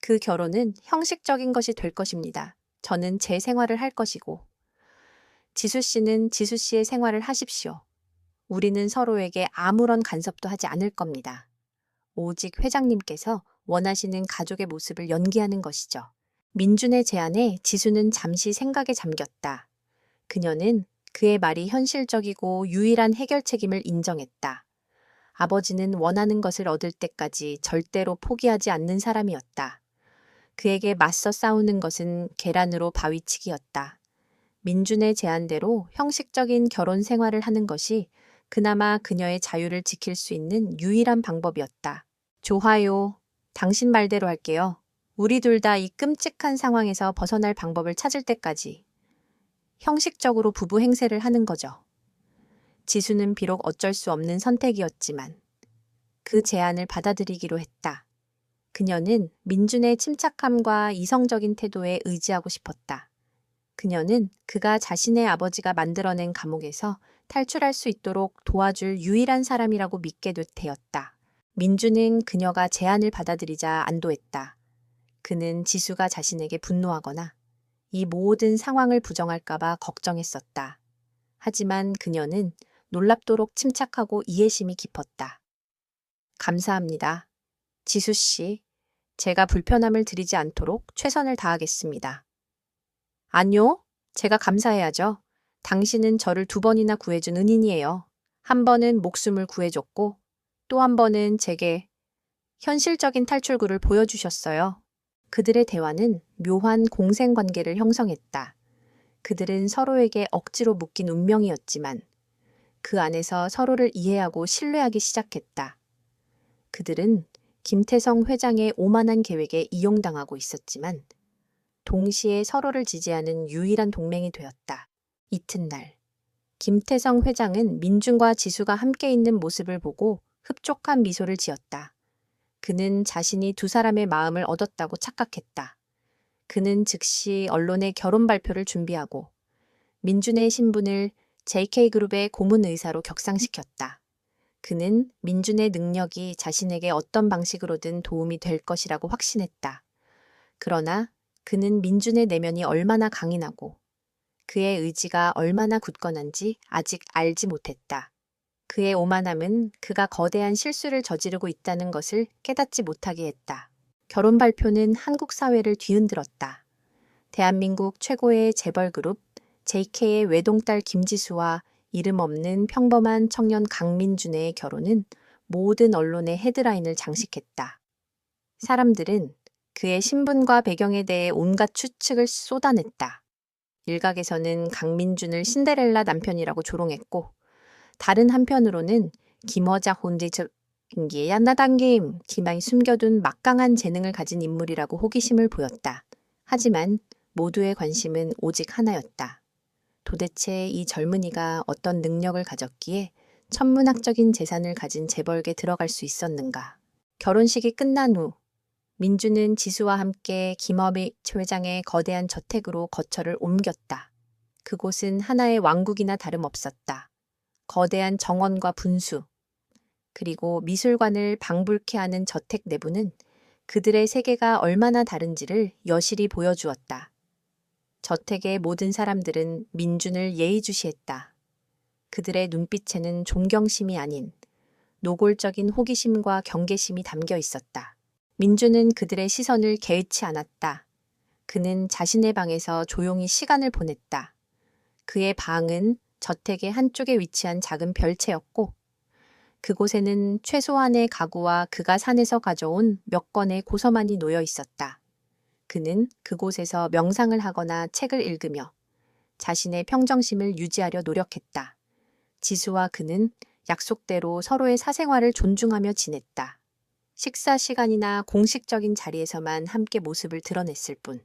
그 결혼은 형식적인 것이 될 것입니다. 저는 제 생활을 할 것이고 지수 씨는 지수 씨의 생활을 하십시오. 우리는 서로에게 아무런 간섭도 하지 않을 겁니다. 오직 회장님께서 원하시는 가족의 모습을 연기하는 것이죠. 민준의 제안에 지수는 잠시 생각에 잠겼다. 그녀는 그의 말이 현실적이고 유일한 해결책임을 인정했다. 아버지는 원하는 것을 얻을 때까지 절대로 포기하지 않는 사람이었다. 그에게 맞서 싸우는 것은 계란으로 바위치기였다. 민준의 제안대로 형식적인 결혼 생활을 하는 것이 그나마 그녀의 자유를 지킬 수 있는 유일한 방법이었다. 좋아요. 당신 말대로 할게요. 우리 둘 다 이 끔찍한 상황에서 벗어날 방법을 찾을 때까지 형식적으로 부부 행세를 하는 거죠. 지수는 비록 어쩔 수 없는 선택이었지만 그 제안을 받아들이기로 했다. 그녀는 민준의 침착함과 이성적인 태도에 의지하고 싶었다. 그녀는 그가 자신의 아버지가 만들어낸 감옥에서 탈출할 수 있도록 도와줄 유일한 사람이라고 믿게 되었다. 민준은 그녀가 제안을 받아들이자 안도했다. 그는 지수가 자신에게 분노하거나 이 모든 상황을 부정할까봐 걱정했었다. 하지만 그녀는 놀랍도록 침착하고 이해심이 깊었다. 감사합니다. 지수 씨, 제가 불편함을 드리지 않도록 최선을 다하겠습니다. 아니요, 제가 감사해야죠. 당신은 저를 2번이나 구해준 은인이에요. 한 번은 목숨을 구해줬고 또 한 번은 제게 현실적인 탈출구를 보여주셨어요. 그들의 대화는 묘한 공생관계를 형성했다. 그들은 서로에게 억지로 묶인 운명이었지만 그 안에서 서로를 이해하고 신뢰하기 시작했다. 그들은 김태성 회장의 오만한 계획에 이용당하고 있었지만 동시에 서로를 지지하는 유일한 동맹이 되었다. 이튿날, 김태성 회장은 민준과 지수가 함께 있는 모습을 보고 흡족한 미소를 지었다. 그는 자신이 두 사람의 마음을 얻었다고 착각했다. 그는 즉시 언론에 결혼 발표를 준비하고 민준의 신분을 JK그룹의 고문 의사로 격상시켰다. 그는 민준의 능력이 자신에게 어떤 방식으로든 도움이 될 것이라고 확신했다. 그러나 그는 민준의 내면이 얼마나 강인하고 그의 의지가 얼마나 굳건한지 아직 알지 못했다. 그의 오만함은 그가 거대한 실수를 저지르고 있다는 것을 깨닫지 못하게 했다. 결혼 발표는 한국 사회를 뒤흔들었다. 대한민국 최고의 재벌그룹 JK의 외동딸 김지수와 이름 없는 평범한 청년 강민준의 결혼은 모든 언론의 헤드라인을 장식했다. 사람들은 그의 신분과 배경에 대해 온갖 추측을 쏟아냈다. 일각에서는 강민준을 신데렐라 남편이라고 조롱했고 다른 한편으로는 김어자 혼지즉 인기야나당김 기만이 숨겨둔 막강한 재능을 가진 인물이라고 호기심을 보였다. 하지만 모두의 관심은 오직 하나였다. 도대체 이 젊은이가 어떤 능력을 가졌기에 천문학적인 재산을 가진 재벌에 들어갈 수 있었는가. 결혼식이 끝난 후 민주는 지수와 함께 김어미 회장의 거대한 저택으로 거처를 옮겼다. 그곳은 하나의 왕국이나 다름없었다. 거대한 정원과 분수, 그리고 미술관을 방불케 하는 저택 내부는 그들의 세계가 얼마나 다른지를 여실히 보여주었다. 저택의 모든 사람들은 민준을 예의주시했다. 그들의 눈빛에는 존경심이 아닌 노골적인 호기심과 경계심이 담겨 있었다. 민준은 그들의 시선을 개의치 않았다. 그는 자신의 방에서 조용히 시간을 보냈다. 그의 방은 저택의 한쪽에 위치한 작은 별채였고 그곳에는 최소한의 가구와 그가 산에서 가져온 몇 권의 고서만이 놓여 있었다. 그는 그곳에서 명상을 하거나 책을 읽으며 자신의 평정심을 유지하려 노력했다. 지수와 그는 약속대로 서로의 사생활을 존중하며 지냈다. 식사 시간이나 공식적인 자리에서만 함께 모습을 드러냈을 뿐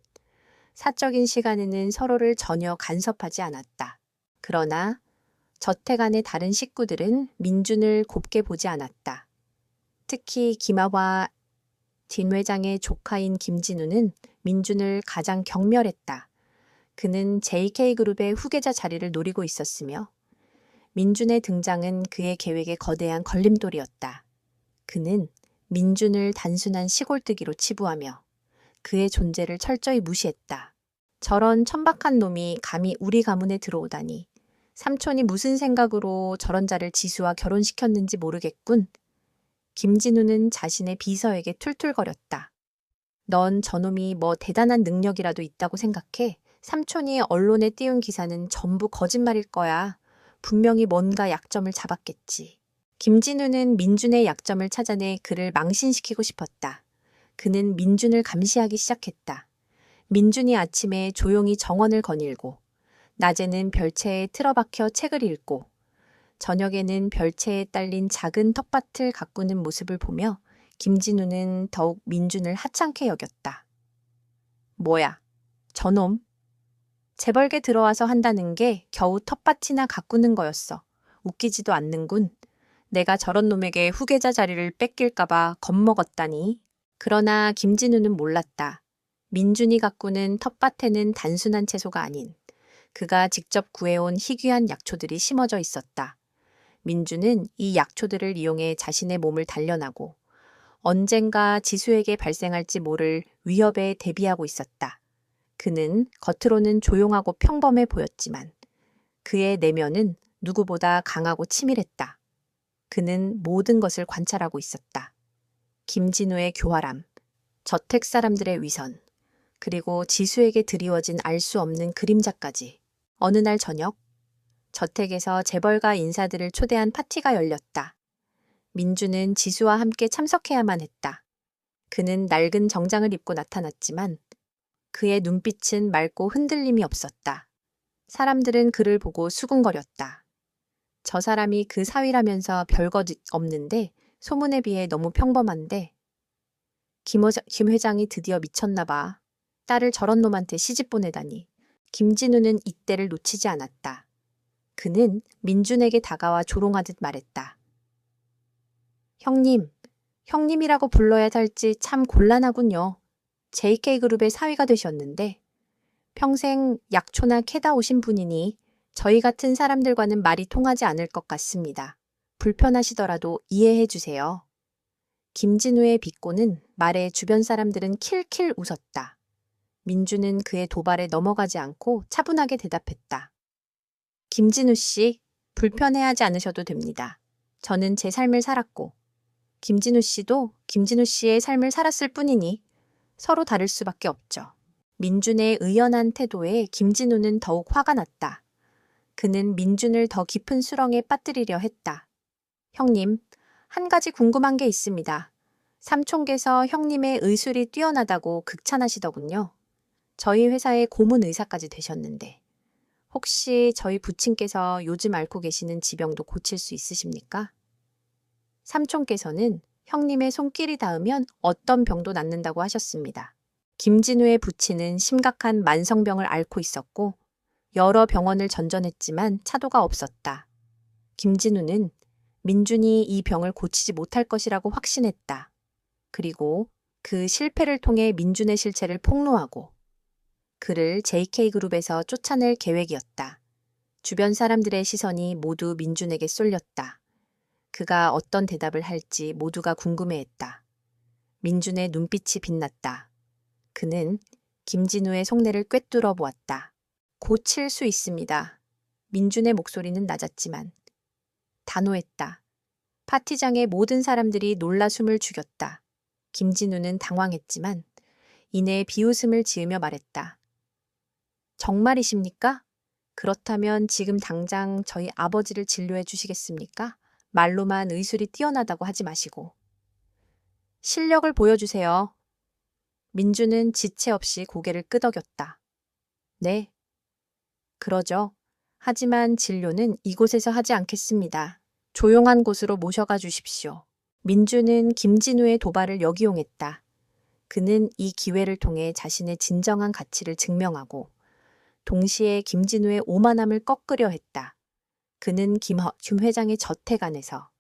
사적인 시간에는 서로를 전혀 간섭하지 않았다. 그러나 저택 안의 다른 식구들은 민준을 곱게 보지 않았다. 특히 김아와 진 회장의 조카인 김진우는 민준을 가장 경멸했다. 그는 JK그룹의 후계자 자리를 노리고 있었으며 민준의 등장은 그의 계획의 거대한 걸림돌이었다. 그는 민준을 단순한 시골뜨기로 치부하며 그의 존재를 철저히 무시했다. 저런 천박한 놈이 감히 우리 가문에 들어오다니. 삼촌이 무슨 생각으로 저런 자를 지수와 결혼시켰는지 모르겠군. 김진우는 자신의 비서에게 툴툴거렸다. 넌 저놈이 뭐 대단한 능력이라도 있다고 생각해? 삼촌이 언론에 띄운 기사는 전부 거짓말일 거야. 분명히 뭔가 약점을 잡았겠지. 김진우는 민준의 약점을 찾아내 그를 망신시키고 싶었다. 그는 민준을 감시하기 시작했다. 민준이 아침에 조용히 정원을 거닐고, 낮에는 별채에 틀어박혀 책을 읽고, 저녁에는 별채에 딸린 작은 텃밭을 가꾸는 모습을 보며 김진우는 더욱 민준을 하찮게 여겼다. 뭐야, 저놈. 재벌게 들어와서 한다는 게 겨우 텃밭이나 가꾸는 거였어. 웃기지도 않는군. 내가 저런 놈에게 후계자 자리를 뺏길까봐 겁먹었다니. 그러나 김진우는 몰랐다. 민준이 가꾸는 텃밭에는 단순한 채소가 아닌 그가 직접 구해온 희귀한 약초들이 심어져 있었다. 민준은 이 약초들을 이용해 자신의 몸을 단련하고 언젠가 지수에게 발생할지 모를 위협에 대비하고 있었다. 그는 겉으로는 조용하고 평범해 보였지만 그의 내면은 누구보다 강하고 치밀했다. 그는 모든 것을 관찰하고 있었다. 김진우의 교활함, 저택 사람들의 위선, 그리고 지수에게 드리워진 알 수 없는 그림자까지. 어느 날 저녁, 저택에서 재벌가 인사들을 초대한 파티가 열렸다. 민주는 지수와 함께 참석해야만 했다. 그는 낡은 정장을 입고 나타났지만 그의 눈빛은 맑고 흔들림이 없었다. 사람들은 그를 보고 수군거렸다. 저 사람이 그 사위라면서 별것 없는데 소문에 비해 너무 평범한데 김 회장이 드디어 미쳤나 봐. 딸을 저런 놈한테 시집 보내다니. 김진우는 이때를 놓치지 않았다. 그는 민준에게 다가와 조롱하듯 말했다. 형님, 형님이라고 불러야 할지 참 곤란하군요. JK그룹의 사위가 되셨는데 평생 약초나 캐다 오신 분이니 저희 같은 사람들과는 말이 통하지 않을 것 같습니다. 불편하시더라도 이해해 주세요. 김진우의 비꼬는 말에 주변 사람들은 킬킬 웃었다. 민주는 그의 도발에 넘어가지 않고 차분하게 대답했다. 김진우 씨, 불편해하지 않으셔도 됩니다. 저는 제 삶을 살았고 김진우 씨도 김진우 씨의 삶을 살았을 뿐이니 서로 다를 수밖에 없죠. 민준의 의연한 태도에 김진우는 더욱 화가 났다. 그는 민준을 더 깊은 수렁에 빠뜨리려 했다. 형님, 한 가지 궁금한 게 있습니다. 삼촌께서 형님의 의술이 뛰어나다고 극찬하시더군요. 저희 회사의 고문 의사까지 되셨는데 혹시 저희 부친께서 요즘 앓고 계시는 지병도 고칠 수 있으십니까? 삼촌께서는 형님의 손길이 닿으면 어떤 병도 낫는다고 하셨습니다. 김진우의 부친은 심각한 만성병을 앓고 있었고 여러 병원을 전전했지만 차도가 없었다. 김진우는 민준이 이 병을 고치지 못할 것이라고 확신했다. 그리고 그 실패를 통해 민준의 실체를 폭로하고 그를 JK그룹에서 쫓아낼 계획이었다. 주변 사람들의 시선이 모두 민준에게 쏠렸다. 그가 어떤 대답을 할지 모두가 궁금해했다. 민준의 눈빛이 빛났다. 그는 김진우의 속내를 꿰뚫어 보았다. 고칠 수 있습니다. 민준의 목소리는 낮았지만 단호했다. 파티장의 모든 사람들이 놀라 숨을 죽였다. 김진우는 당황했지만 이내 비웃음을 지으며 말했다. 정말이십니까? 그렇다면 지금 당장 저희 아버지를 진료해 주시겠습니까? 말로만 의술이 뛰어나다고 하지 마시고. 실력을 보여주세요. 민주는 지체 없이 고개를 끄덕였다. 네. 그러죠. 하지만 진료는 이곳에서 하지 않겠습니다. 조용한 곳으로 모셔가 주십시오. 민주는 김진우의 도발을 역이용했다. 그는 이 기회를 통해 자신의 진정한 가치를 증명하고 동시에 김진우의 오만함을 꺾으려 했다. 그는 김 회장의 저택 안에서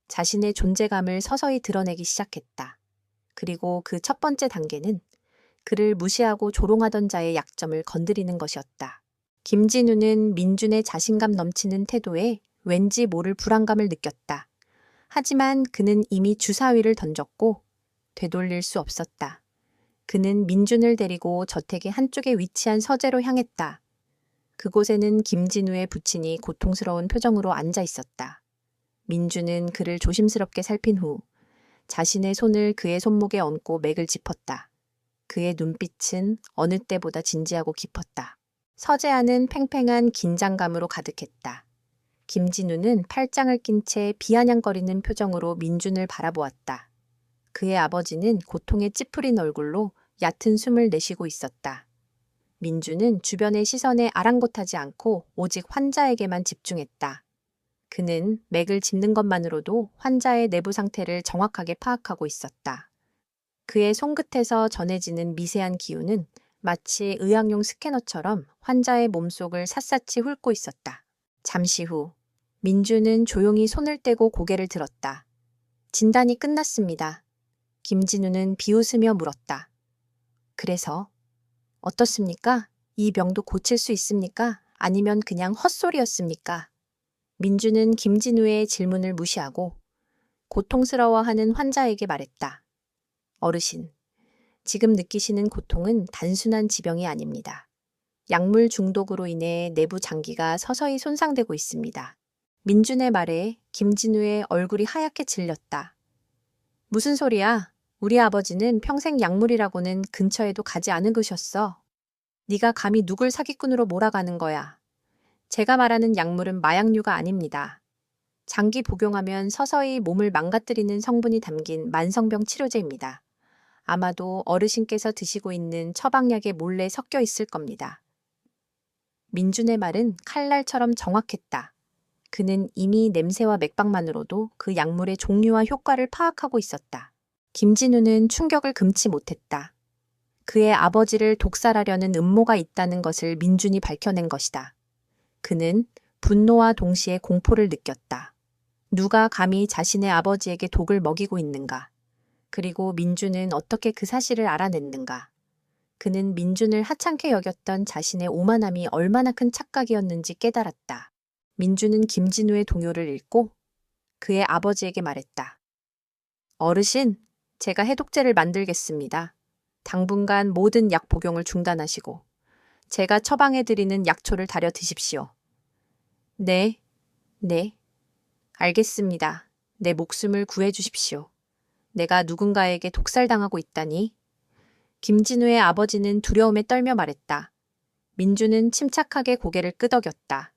자신의 존재감을 서서히 드러내기 시작했다. 그리고 그 첫 번째 단계는 그를 무시하고 조롱하던 자의 약점을 건드리는 것이었다. 김진우는 민준의 자신감 넘치는 태도에 왠지 모를 불안감을 느꼈다. 하지만 그는 이미 주사위를 던졌고 되돌릴 수 없었다. 그는 민준을 데리고 저택의 한쪽에 위치한 서재로 향했다. 그곳에는 김진우의 부친이 고통스러운 표정으로 앉아 있었다. 민준은 그를 조심스럽게 살핀 후 자신의 손을 그의 손목에 얹고 맥을 짚었다. 그의 눈빛은 어느 때보다 진지하고 깊었다. 서재아는 팽팽한 긴장감으로 가득했다. 김진우는 팔짱을 낀 채 비아냥거리는 표정으로 민준을 바라보았다. 그의 아버지는 고통에 찌푸린 얼굴로 얕은 숨을 내쉬고 있었다. 민준은 주변의 시선에 아랑곳하지 않고 오직 환자에게만 집중했다. 그는 맥을 짚는 것만으로도 환자의 내부 상태를 정확하게 파악하고 있었다. 그의 손끝에서 전해지는 미세한 기운은 마치 의학용 스캐너처럼 환자의 몸속을 샅샅이 훑고 있었다. 잠시 후 민주는 조용히 손을 떼고 고개를 들었다. 진단이 끝났습니다. 김진우는 비웃으며 물었다. 그래서 어떻습니까? 이 병도 고칠 수 있습니까? 아니면 그냥 헛소리였습니까? 민주는 김진우의 질문을 무시하고 고통스러워하는 환자에게 말했다. 어르신, 지금 느끼시는 고통은 단순한 지병이 아닙니다. 약물 중독으로 인해 내부 장기가 서서히 손상되고 있습니다. 민준의 말에 김진우의 얼굴이 하얗게 질렸다. 무슨 소리야? 우리 아버지는 평생 약물이라고는 근처에도 가지 않으셨어. 네가 감히 누굴 사기꾼으로 몰아가는 거야. 제가 말하는 약물은 마약류가 아닙니다. 장기 복용하면 서서히 몸을 망가뜨리는 성분이 담긴 만성병 치료제입니다. 아마도 어르신께서 드시고 있는 처방약에 몰래 섞여 있을 겁니다. 민준의 말은 칼날처럼 정확했다. 그는 이미 냄새와 맥박만으로도 그 약물의 종류와 효과를 파악하고 있었다. 김진우는 충격을 금치 못했다. 그의 아버지를 독살하려는 음모가 있다는 것을 민준이 밝혀낸 것이다. 그는 분노와 동시에 공포를 느꼈다. 누가 감히 자신의 아버지에게 독을 먹이고 있는가? 그리고 민준은 어떻게 그 사실을 알아냈는가? 그는 민준을 하찮게 여겼던 자신의 오만함이 얼마나 큰 착각이었는지 깨달았다. 민준은 김진우의 동요를 읽고 그의 아버지에게 말했다. 어르신, 제가 해독제를 만들겠습니다. 당분간 모든 약 복용을 중단하시고 제가 처방해드리는 약초를 달여 드십시오. 네, 네. 알겠습니다. 내 목숨을 구해주십시오. 내가 누군가에게 독살당하고 있다니. 김진우의 아버지는 두려움에 떨며 말했다. 민주는 침착하게 고개를 끄덕였다.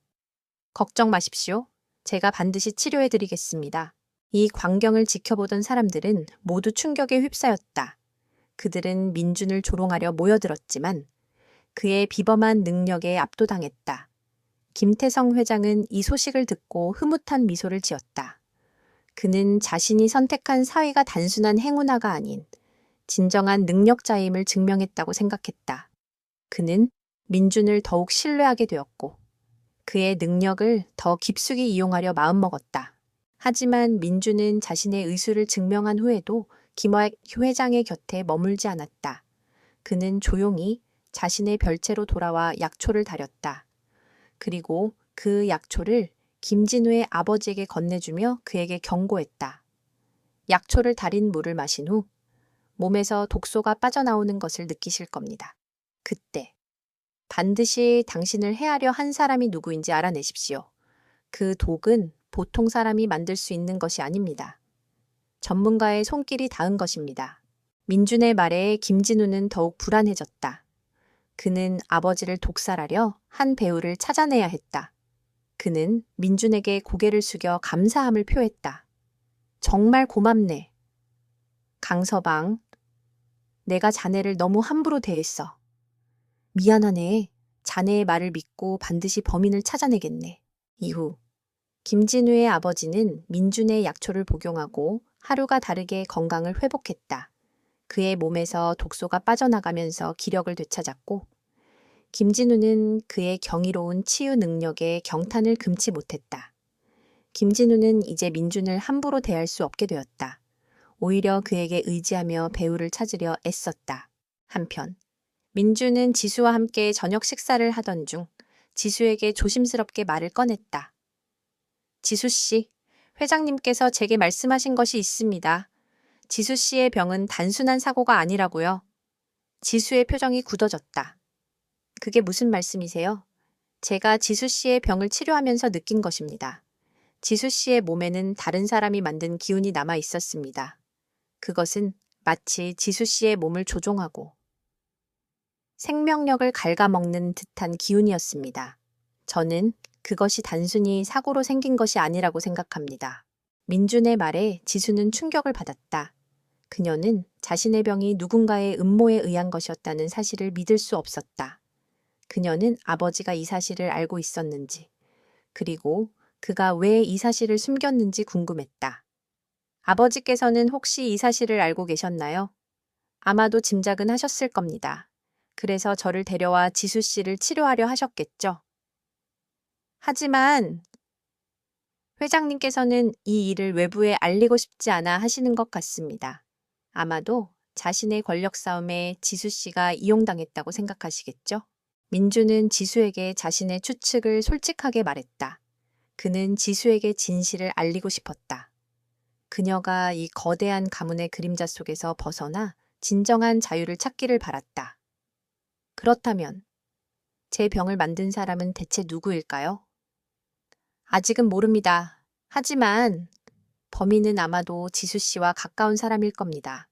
걱정 마십시오. 제가 반드시 치료해드리겠습니다. 이 광경을 지켜보던 사람들은 모두 충격에 휩싸였다. 그들은 민준을 조롱하려 모여들었지만 그의 비범한 능력에 압도당했다. 김태성 회장은 이 소식을 듣고 흐뭇한 미소를 지었다. 그는 자신이 선택한 사위가 단순한 행운아가 아닌 진정한 능력자임을 증명했다고 생각했다. 그는 민준을 더욱 신뢰하게 되었고 그의 능력을 더 깊숙이 이용하려 마음먹었다. 하지만 민준은 자신의 의술을 증명한 후에도 김 회장의 곁에 머물지 않았다. 그는 조용히 자신의 별채로 돌아와 약초를 다렸다. 그리고 그 약초를 김진우의 아버지에게 건네주며 그에게 경고했다. 약초를 달인 물을 마신 후 몸에서 독소가 빠져나오는 것을 느끼실 겁니다. 그때 반드시 당신을 해하려 한 사람이 누구인지 알아내십시오. 그 독은 보통 사람이 만들 수 있는 것이 아닙니다. 전문가의 손길이 닿은 것입니다. 민준의 말에 김진우는 더욱 불안해졌다. 그는 아버지를 독살하려 한 배우를 찾아내야 했다. 그는 민준에게 고개를 숙여 감사함을 표했다. 정말 고맙네. 강서방, 내가 자네를 너무 함부로 대했어. 미안하네. 자네의 말을 믿고 반드시 범인을 찾아내겠네. 이후 김진우의 아버지는 민준의 약초를 복용하고 하루가 다르게 건강을 회복했다. 그의 몸에서 독소가 빠져나가면서 기력을 되찾았고 김진우는 그의 경이로운 치유 능력에 경탄을 금치 못했다. 김진우는 이제 민준을 함부로 대할 수 없게 되었다. 오히려 그에게 의지하며 배우를 찾으려 애썼다. 한편 민준은 지수와 함께 저녁 식사를 하던 중 지수에게 조심스럽게 말을 꺼냈다. 지수 씨, 회장님께서 제게 말씀하신 것이 있습니다. 지수 씨의 병은 단순한 사고가 아니라고요. 지수의 표정이 굳어졌다. 그게 무슨 말씀이세요? 제가 지수 씨의 병을 치료하면서 느낀 것입니다. 지수 씨의 몸에는 다른 사람이 만든 기운이 남아 있었습니다. 그것은 마치 지수 씨의 몸을 조종하고 생명력을 갉아먹는 듯한 기운이었습니다. 저는 그것이 단순히 사고로 생긴 것이 아니라고 생각합니다. 민준의 말에 지수는 충격을 받았다. 그녀는 자신의 병이 누군가의 음모에 의한 것이었다는 사실을 믿을 수 없었다. 그녀는 아버지가 이 사실을 알고 있었는지, 그리고 그가 왜 이 사실을 숨겼는지 궁금했다. 아버지께서는 혹시 이 사실을 알고 계셨나요? 아마도 짐작은 하셨을 겁니다. 그래서 저를 데려와 지수 씨를 치료하려 하셨겠죠. 하지만 회장님께서는 이 일을 외부에 알리고 싶지 않아 하시는 것 같습니다. 아마도 자신의 권력 싸움에 지수 씨가 이용당했다고 생각하시겠죠? 민주는 지수에게 자신의 추측을 솔직하게 말했다. 그는 지수에게 진실을 알리고 싶었다. 그녀가 이 거대한 가문의 그림자 속에서 벗어나 진정한 자유를 찾기를 바랐다. 그렇다면 제 병을 만든 사람은 대체 누구일까요? 아직은 모릅니다. 하지만 범인은 아마도 지수 씨와 가까운 사람일 겁니다.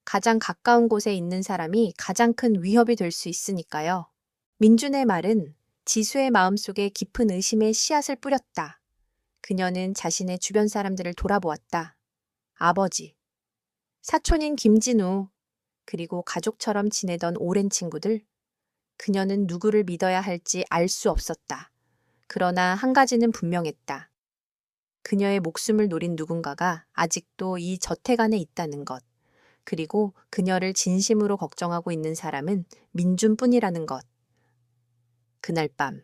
가장 가까운 곳에 있는 사람이 가장 큰 위협이 될 수 있으니까요. 민준의 말은 지수의 마음속에 깊은 의심의 씨앗을 뿌렸다. 그녀는 자신의 주변 사람들을 돌아보았다. 아버지, 사촌인 김진우, 그리고 가족처럼 지내던 오랜 친구들. 그녀는 누구를 믿어야 할지 알 수 없었다. 그러나 한 가지는 분명했다. 그녀의 목숨을 노린 누군가가 아직도 이 저택 안에 있다는 것. 그리고 그녀를 진심으로 걱정하고 있는 사람은 민준뿐이라는 것. 그날 밤,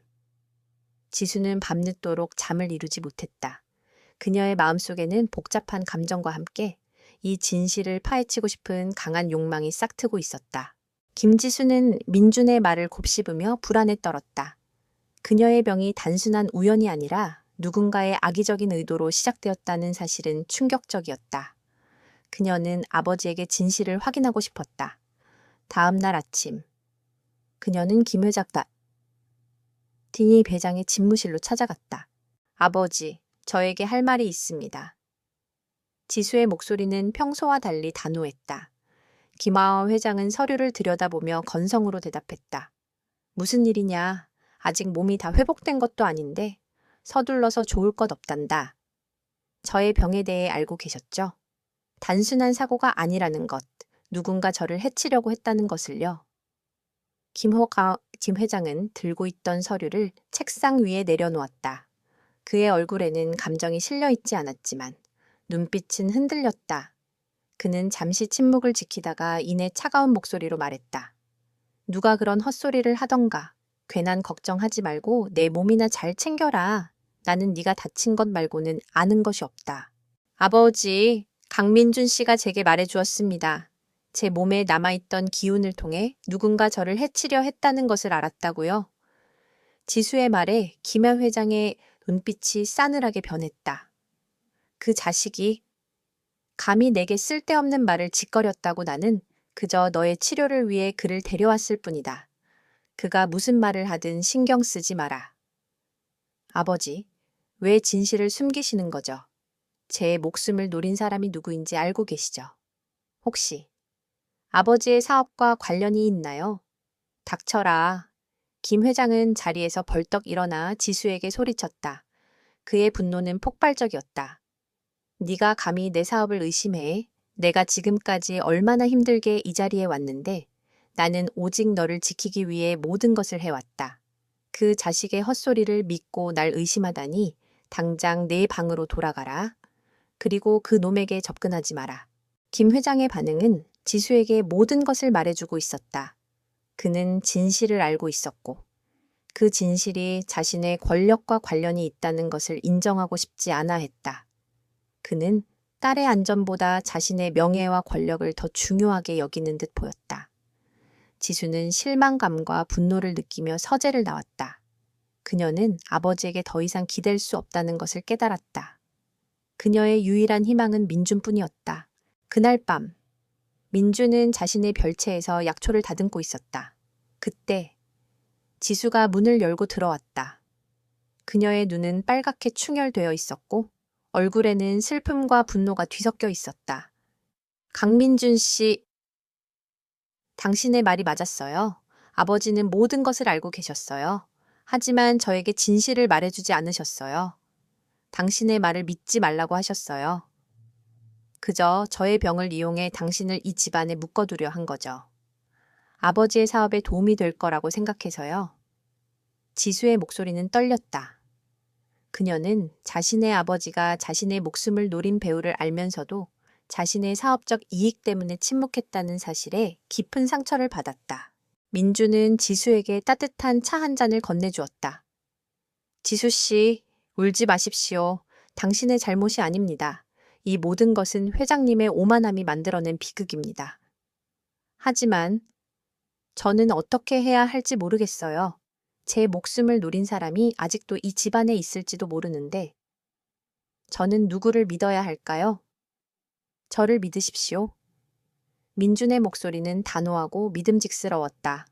지수는 밤늦도록 잠을 이루지 못했다. 그녀의 마음속에는 복잡한 감정과 함께 이 진실을 파헤치고 싶은 강한 욕망이 싹트고 있었다. 김지수는 민준의 말을 곱씹으며 불안에 떨었다. 그녀의 병이 단순한 우연이 아니라 누군가의 악의적인 의도로 시작되었다는 사실은 충격적이었다. 그녀는 아버지에게 진실을 확인하고 싶었다. 다음 날 아침, 그녀는 김 회장다. 디니 배장의 집무실로 찾아갔다. 아버지, 저에게 할 말이 있습니다. 지수의 목소리는 평소와 달리 단호했다. 김하원 회장은 서류를 들여다보며 건성으로 대답했다. 무슨 일이냐? 아직 몸이 다 회복된 것도 아닌데 서둘러서 좋을 것 없단다. 저의 병에 대해 알고 계셨죠? 단순한 사고가 아니라는 것, 누군가 저를 해치려고 했다는 것을요. 김 회장은 들고 있던 서류를 책상 위에 내려놓았다. 그의 얼굴에는 감정이 실려 있지 않았지만 눈빛은 흔들렸다. 그는 잠시 침묵을 지키다가 이내 차가운 목소리로 말했다. 누가 그런 헛소리를 하던가. 괜한 걱정하지 말고 내 몸이나 잘 챙겨라. 나는 네가 다친 것 말고는 아는 것이 없다. 아버지, 강민준 씨가 제게 말해주었습니다. 제 몸에 남아있던 기운을 통해 누군가 저를 해치려 했다는 것을 알았다고요. 지수의 말에 김하 회장의 눈빛이 싸늘하게 변했다. 그 자식이 감히 내게 쓸데없는 말을 짓거렸다고 나는 그저 너의 치료를 위해 그를 데려왔을 뿐이다. 그가 무슨 말을 하든 신경 쓰지 마라. 아버지, 왜 진실을 숨기시는 거죠? 제 목숨을 노린 사람이 누구인지 알고 계시죠? 혹시 아버지의 사업과 관련이 있나요? 닥쳐라. 김 회장은 자리에서 벌떡 일어나 지수에게 소리쳤다. 그의 분노는 폭발적이었다. 네가 감히 내 사업을 의심해. 내가 지금까지 얼마나 힘들게 이 자리에 왔는데 나는 오직 너를 지키기 위해 모든 것을 해왔다. 그 자식의 헛소리를 믿고 날 의심하다니 당장 내 방으로 돌아가라. 그리고 그 놈에게 접근하지 마라. 김 회장의 반응은 지수에게 모든 것을 말해주고 있었다. 그는 진실을 알고 있었고 그 진실이 자신의 권력과 관련이 있다는 것을 인정하고 싶지 않아 했다. 그는 딸의 안전보다 자신의 명예와 권력을 더 중요하게 여기는 듯 보였다. 지수는 실망감과 분노를 느끼며 서재를 나왔다. 그녀는 아버지에게 더 이상 기댈 수 없다는 것을 깨달았다. 그녀의 유일한 희망은 민준뿐이었다. 그날 밤, 민준은 자신의 별채에서 약초를 다듬고 있었다. 그때 지수가 문을 열고 들어왔다. 그녀의 눈은 빨갛게 충혈되어 있었고 얼굴에는 슬픔과 분노가 뒤섞여 있었다. 강민준 씨, 당신의 말이 맞았어요. 아버지는 모든 것을 알고 계셨어요. 하지만 저에게 진실을 말해주지 않으셨어요. 당신의 말을 믿지 말라고 하셨어요. 그저 저의 병을 이용해 당신을 이 집안에 묶어두려 한 거죠. 아버지의 사업에 도움이 될 거라고 생각해서요. 지수의 목소리는 떨렸다. 그녀는 자신의 아버지가 자신의 목숨을 노린 배우를 알면서도 자신의 사업적 이익 때문에 침묵했다는 사실에 깊은 상처를 받았다. 민주는 지수에게 따뜻한 차 한 잔을 건네주었다. 지수 씨, 울지 마십시오. 당신의 잘못이 아닙니다. 이 모든 것은 회장님의 오만함이 만들어낸 비극입니다. 하지만 저는 어떻게 해야 할지 모르겠어요. 제 목숨을 노린 사람이 아직도 이 집안에 있을지도 모르는데 저는 누구를 믿어야 할까요? 저를 믿으십시오. 민준의 목소리는 단호하고 믿음직스러웠다.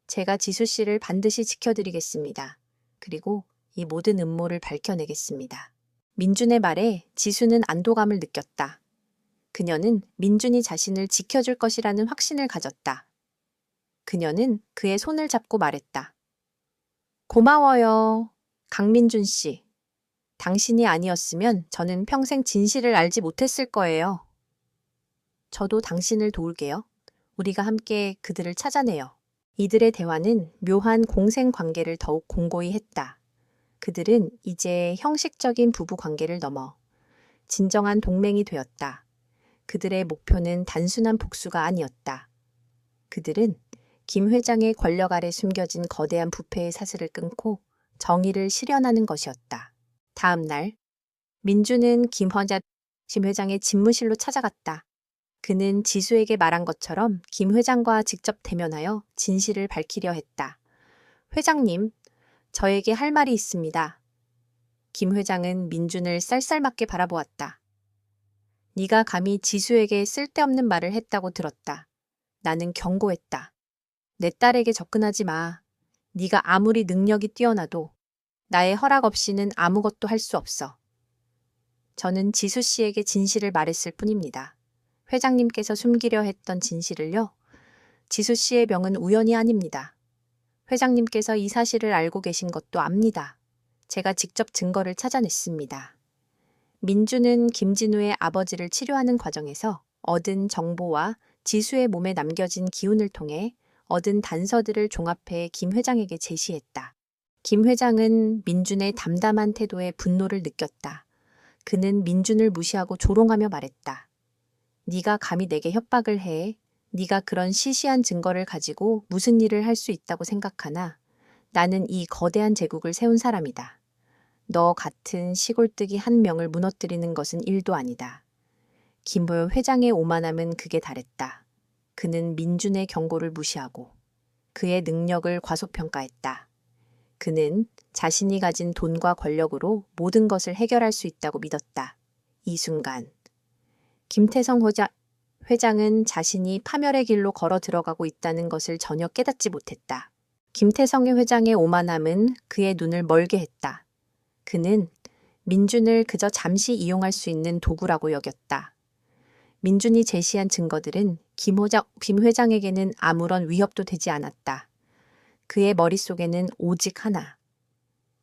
제가 지수 씨를 반드시 지켜드리겠습니다. 그리고 이 모든 음모를 밝혀내겠습니다. 민준의 말에 지수는 안도감을 느꼈다. 그녀는 민준이 자신을 지켜줄 것이라는 확신을 가졌다. 그녀는 그의 손을 잡고 말했다. 고마워요. 강민준 씨. 당신이 아니었으면 저는 평생 진실을 알지 못했을 거예요. 저도 당신을 도울게요. 우리가 함께 그들을 찾아내요. 이들의 대화는 묘한 공생 관계를 더욱 공고히 했다. 그들은 이제 형식적인 부부 관계를 넘어 진정한 동맹이 되었다. 그들의 목표는 단순한 복수가 아니었다. 그들은 김 회장의 권력 아래 숨겨진 거대한 부패의 사슬을 끊고 정의를 실현하는 것이었다. 다음 날, 민주는 김 회장의 집무실로 찾아갔다. 그는 지수에게 말한 것처럼 김 회장과 직접 대면하여 진실을 밝히려 했다. 회장님, 저에게 할 말이 있습니다. 김 회장은 민준을 쌀쌀맞게 바라보았다. 네가 감히 지수에게 쓸데없는 말을 했다고 들었다. 나는 경고했다. 내 딸에게 접근하지 마. 네가 아무리 능력이 뛰어나도 나의 허락 없이는 아무것도 할 수 없어. 저는 지수 씨에게 진실을 말했을 뿐입니다. 회장님께서 숨기려 했던 진실을요. 지수 씨의 병은 우연이 아닙니다. 회장님께서 이 사실을 알고 계신 것도 압니다. 제가 직접 증거를 찾아냈습니다. 민주는 김진우의 아버지를 치료하는 과정에서 얻은 정보와 지수의 몸에 남겨진 기운을 통해 얻은 단서들을 종합해 김 회장에게 제시했다. 김 회장은 민준의 담담한 태도에 분노를 느꼈다. 그는 민준을 무시하고 조롱하며 말했다. 네가 감히 내게 협박을 해. 네가 그런 시시한 증거를 가지고 무슨 일을 할 수 있다고 생각하나? 나는 이 거대한 제국을 세운 사람이다. 너 같은 시골뜨기 한 명을 무너뜨리는 것은 일도 아니다. 김 회장의 오만함은 극에 달했다. 그는 민준의 경고를 무시하고 그의 능력을 과소평가했다. 그는 자신이 가진 돈과 권력으로 모든 것을 해결할 수 있다고 믿었다. 이 순간 김태성 회장은 자신이 파멸의 길로 걸어 들어가고 있다는 것을 전혀 깨닫지 못했다. 김태성의 회장의 오만함은 그의 눈을 멀게 했다. 그는 민준을 그저 잠시 이용할 수 있는 도구라고 여겼다. 민준이 제시한 증거들은 김 회장에게는 아무런 위협도 되지 않았다. 그의 머릿속에는 오직 하나.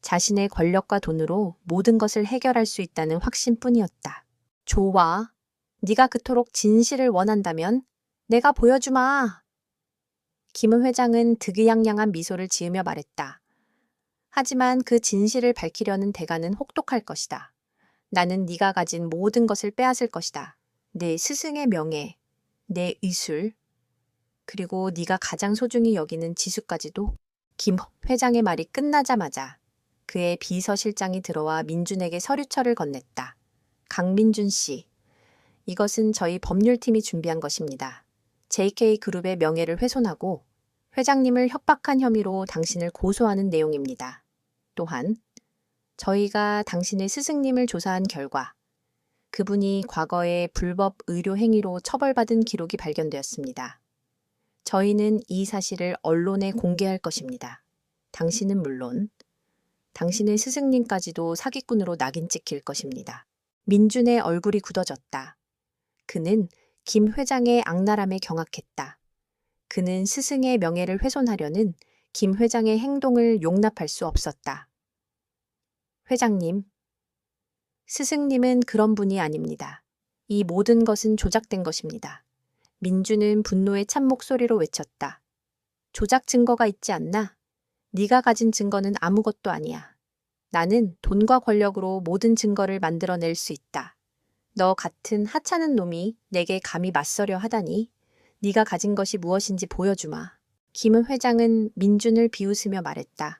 자신의 권력과 돈으로 모든 것을 해결할 수 있다는 확신뿐이었다. 좋아. 네가 그토록 진실을 원한다면 내가 보여주마. 김 회장은 득이양양한 미소를 지으며 말했다. 하지만 그 진실을 밝히려는 대가는 혹독할 것이다. 나는 네가 가진 모든 것을 빼앗을 것이다. 내 스승의 명예, 내 의술, 그리고 네가 가장 소중히 여기는 지수까지도. 김 회장의 말이 끝나자마자 그의 비서실장이 들어와 민준에게 서류철을 건넸다. 강민준 씨, 이것은 저희 법률팀이 준비한 것입니다. JK그룹의 명예를 훼손하고 회장님을 협박한 혐의로 당신을 고소하는 내용입니다. 또한 저희가 당신의 스승님을 조사한 결과 그분이 과거에 불법 의료 행위로 처벌받은 기록이 발견되었습니다. 저희는 이 사실을 언론에 공개할 것입니다. 당신은 물론 당신의 스승님까지도 사기꾼으로 낙인 찍힐 것입니다. 민준의 얼굴이 굳어졌다. 그는 김 회장의 악랄함에 경악했다. 그는 스승의 명예를 훼손하려는 김 회장의 행동을 용납할 수 없었다. 회장님, 스승님은 그런 분이 아닙니다. 이 모든 것은 조작된 것입니다. 민주는 분노의 찬 목소리로 외쳤다. 조작 증거가 있지 않나? 네가 가진 증거는 아무것도 아니야. 나는 돈과 권력으로 모든 증거를 만들어낼 수 있다. 너 같은 하찮은 놈이 내게 감히 맞서려 하다니. 네가 가진 것이 무엇인지 보여주마. 김 회장은 민준을 비웃으며 말했다.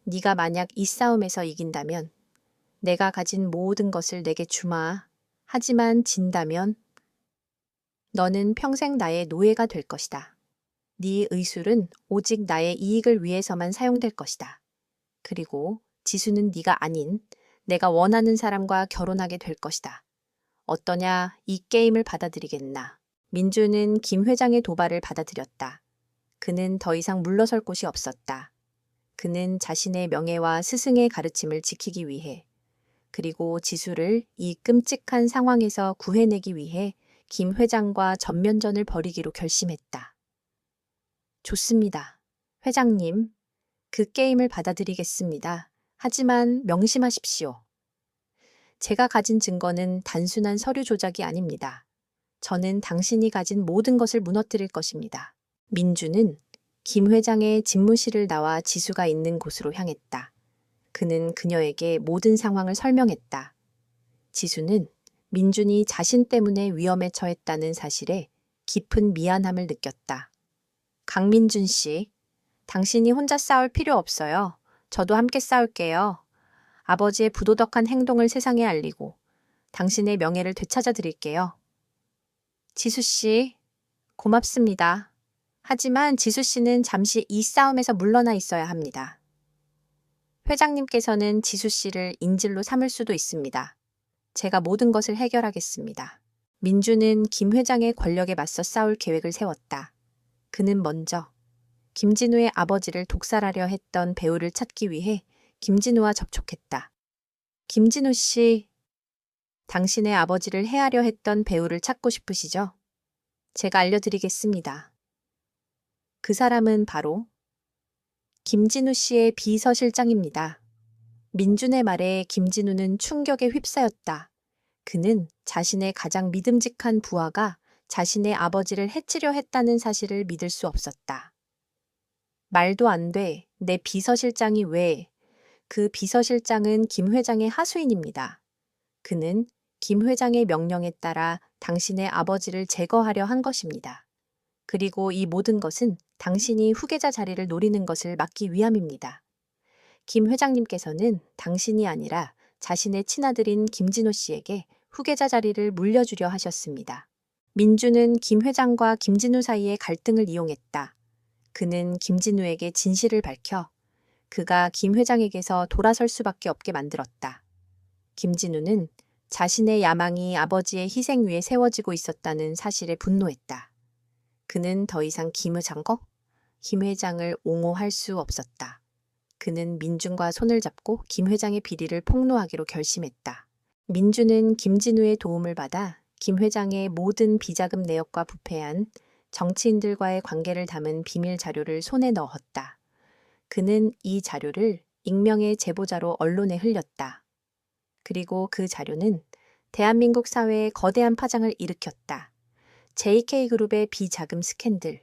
네가 만약 이 싸움에서 이긴다면 내가 가진 모든 것을 내게 주마. 하지만 진다면 너는 평생 나의 노예가 될 것이다. 네 의술은 오직 나의 이익을 위해서만 사용될 것이다. 그리고 지수는 네가 아닌 내가 원하는 사람과 결혼하게 될 것이다. 어떠냐? 이 게임을 받아들이겠나? 민주는 김 회장의 도발을 받아들였다. 그는 더 이상 물러설 곳이 없었다. 그는 자신의 명예와 스승의 가르침을 지키기 위해, 그리고 지수를 이 끔찍한 상황에서 구해내기 위해 김 회장과 전면전을 벌이기로 결심했다. 좋습니다. 회장님, 그 게임을 받아들이겠습니다. 하지만 명심하십시오. 제가 가진 증거는 단순한 서류 조작이 아닙니다. 저는 당신이 가진 모든 것을 무너뜨릴 것입니다. 민주는 김 회장의 집무실을 나와 지수가 있는 곳으로 향했다. 그는 그녀에게 모든 상황을 설명했다. 지수는 민준이 자신 때문에 위험에 처했다는 사실에 깊은 미안함을 느꼈다. 강민준 씨, 당신이 혼자 싸울 필요 없어요. 저도 함께 싸울게요. 아버지의 부도덕한 행동을 세상에 알리고 당신의 명예를 되찾아 드릴게요. 지수 씨, 고맙습니다. 하지만 지수 씨는 잠시 이 싸움에서 물러나 있어야 합니다. 회장님께서는 지수 씨를 인질로 삼을 수도 있습니다. 제가 모든 것을 해결하겠습니다. 민주는 김 회장의 권력에 맞서 싸울 계획을 세웠다. 그는 먼저 김진우의 아버지를 독살하려 했던 배우를 찾기 위해 김진우와 접촉했다. 김진우 씨, 당신의 아버지를 해하려 했던 배우를 찾고 싶으시죠? 제가 알려드리겠습니다. 그 사람은 바로 김진우 씨의 비서실장입니다. 민준의 말에 김진우는 충격에 휩싸였다. 그는 자신의 가장 믿음직한 부하가 자신의 아버지를 해치려 했다는 사실을 믿을 수 없었다. 말도 안 돼. 내 비서실장이 왜? 그 비서실장은 김 회장의 하수인입니다. 그는 김 회장의 명령에 따라 당신의 아버지를 제거하려 한 것입니다. 그리고 이 모든 것은 당신이 후계자 자리를 노리는 것을 막기 위함입니다. 김 회장님께서는 당신이 아니라 자신의 친아들인 김진호 씨에게 후계자 자리를 물려주려 하셨습니다. 민주는 김 회장과 김진우 사이의 갈등을 이용했다. 그는 김진우에게 진실을 밝혀 그가 김 회장에게서 돌아설 수밖에 없게 만들었다. 김진우는 자신의 야망이 아버지의 희생 위에 세워지고 있었다는 사실에 분노했다. 그는 더 이상 김 회장을 옹호할 수 없었다. 그는 민준과 손을 잡고 김 회장의 비리를 폭로하기로 결심했다. 민준은 김진우의 도움을 받아 김 회장의 모든 비자금 내역과 부패한 정치인들과의 관계를 담은 비밀 자료를 손에 넣었다. 그는 이 자료를 익명의 제보자로 언론에 흘렸다. 그리고 그 자료는 대한민국 사회에 거대한 파장을 일으켰다. JK그룹의 비자금 스캔들,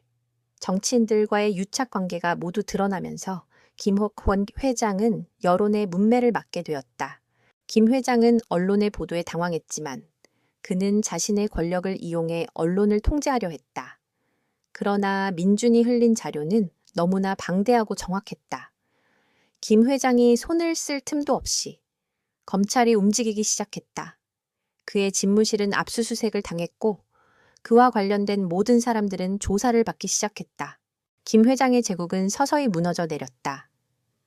정치인들과의 유착 관계가 모두 드러나면서 김혹원 회장은 여론의 문매를 맞게 되었다. 김 회장은 언론의 보도에 당황했지만 그는 자신의 권력을 이용해 언론을 통제하려 했다. 그러나 민준이 흘린 자료는 너무나 방대하고 정확했다. 김 회장이 손을 쓸 틈도 없이 검찰이 움직이기 시작했다. 그의 집무실은 압수수색을 당했고 그와 관련된 모든 사람들은 조사를 받기 시작했다. 김 회장의 제국은 서서히 무너져 내렸다.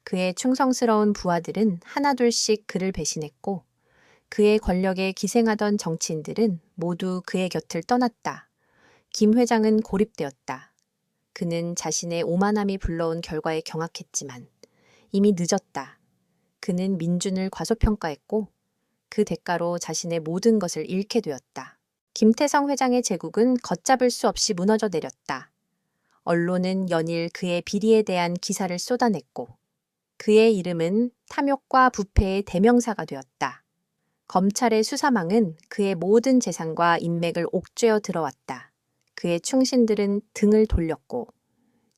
그의 충성스러운 부하들은 하나둘씩 그를 배신했고 그의 권력에 기생하던 정치인들은 모두 그의 곁을 떠났다. 김 회장은 고립되었다. 그는 자신의 오만함이 불러온 결과에 경악했지만 이미 늦었다. 그는 민준을 과소평가했고 그 대가로 자신의 모든 것을 잃게 되었다. 김태성 회장의 제국은 걷잡을 수 없이 무너져 내렸다. 언론은 연일 그의 비리에 대한 기사를 쏟아냈고 그의 이름은 탐욕과 부패의 대명사가 되었다. 검찰의 수사망은 그의 모든 재산과 인맥을 옥죄어 들어왔다. 그의 충신들은 등을 돌렸고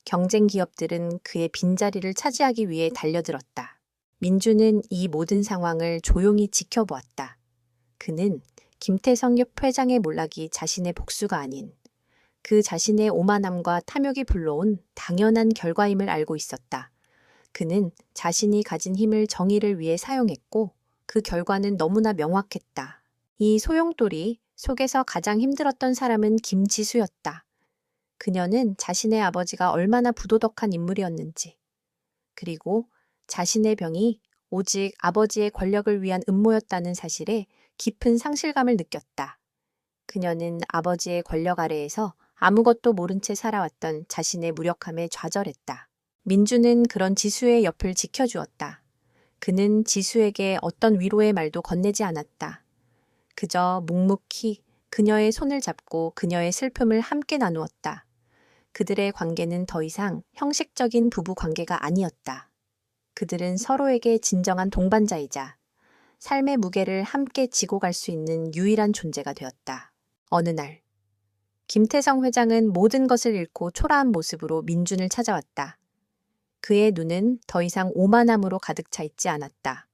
경쟁 기업들은 그의 빈자리를 차지하기 위해 달려들었다. 민주는 이 모든 상황을 조용히 지켜보았다. 그는 김태성 회장의 몰락이 자신의 복수가 아닌 그 자신의 오만함과 탐욕이 불러온 당연한 결과임을 알고 있었다. 그는 자신이 가진 힘을 정의를 위해 사용했고 그 결과는 너무나 명확했다. 이 소용돌이 속에서 가장 힘들었던 사람은 김지수였다. 그녀는 자신의 아버지가 얼마나 부도덕한 인물이었는지, 그리고 자신의 병이 오직 아버지의 권력을 위한 음모였다는 사실에 깊은 상실감을 느꼈다. 그녀는 아버지의 권력 아래에서 아무것도 모른 채 살아왔던 자신의 무력함에 좌절했다. 민주는 그런 지수의 옆을 지켜주었다. 그는 지수에게 어떤 위로의 말도 건네지 않았다. 그저 묵묵히 그녀의 손을 잡고 그녀의 슬픔을 함께 나누었다. 그들의 관계는 더 이상 형식적인 부부 관계가 아니었다. 그들은 서로에게 진정한 동반자이자 삶의 무게를 함께 지고 갈 수 있는 유일한 존재가 되었다. 어느 날, 김태성 회장은 모든 것을 잃고 초라한 모습으로 민준을 찾아왔다. 그의 눈은 더 이상 오만함으로 가득 차 있지 않았다.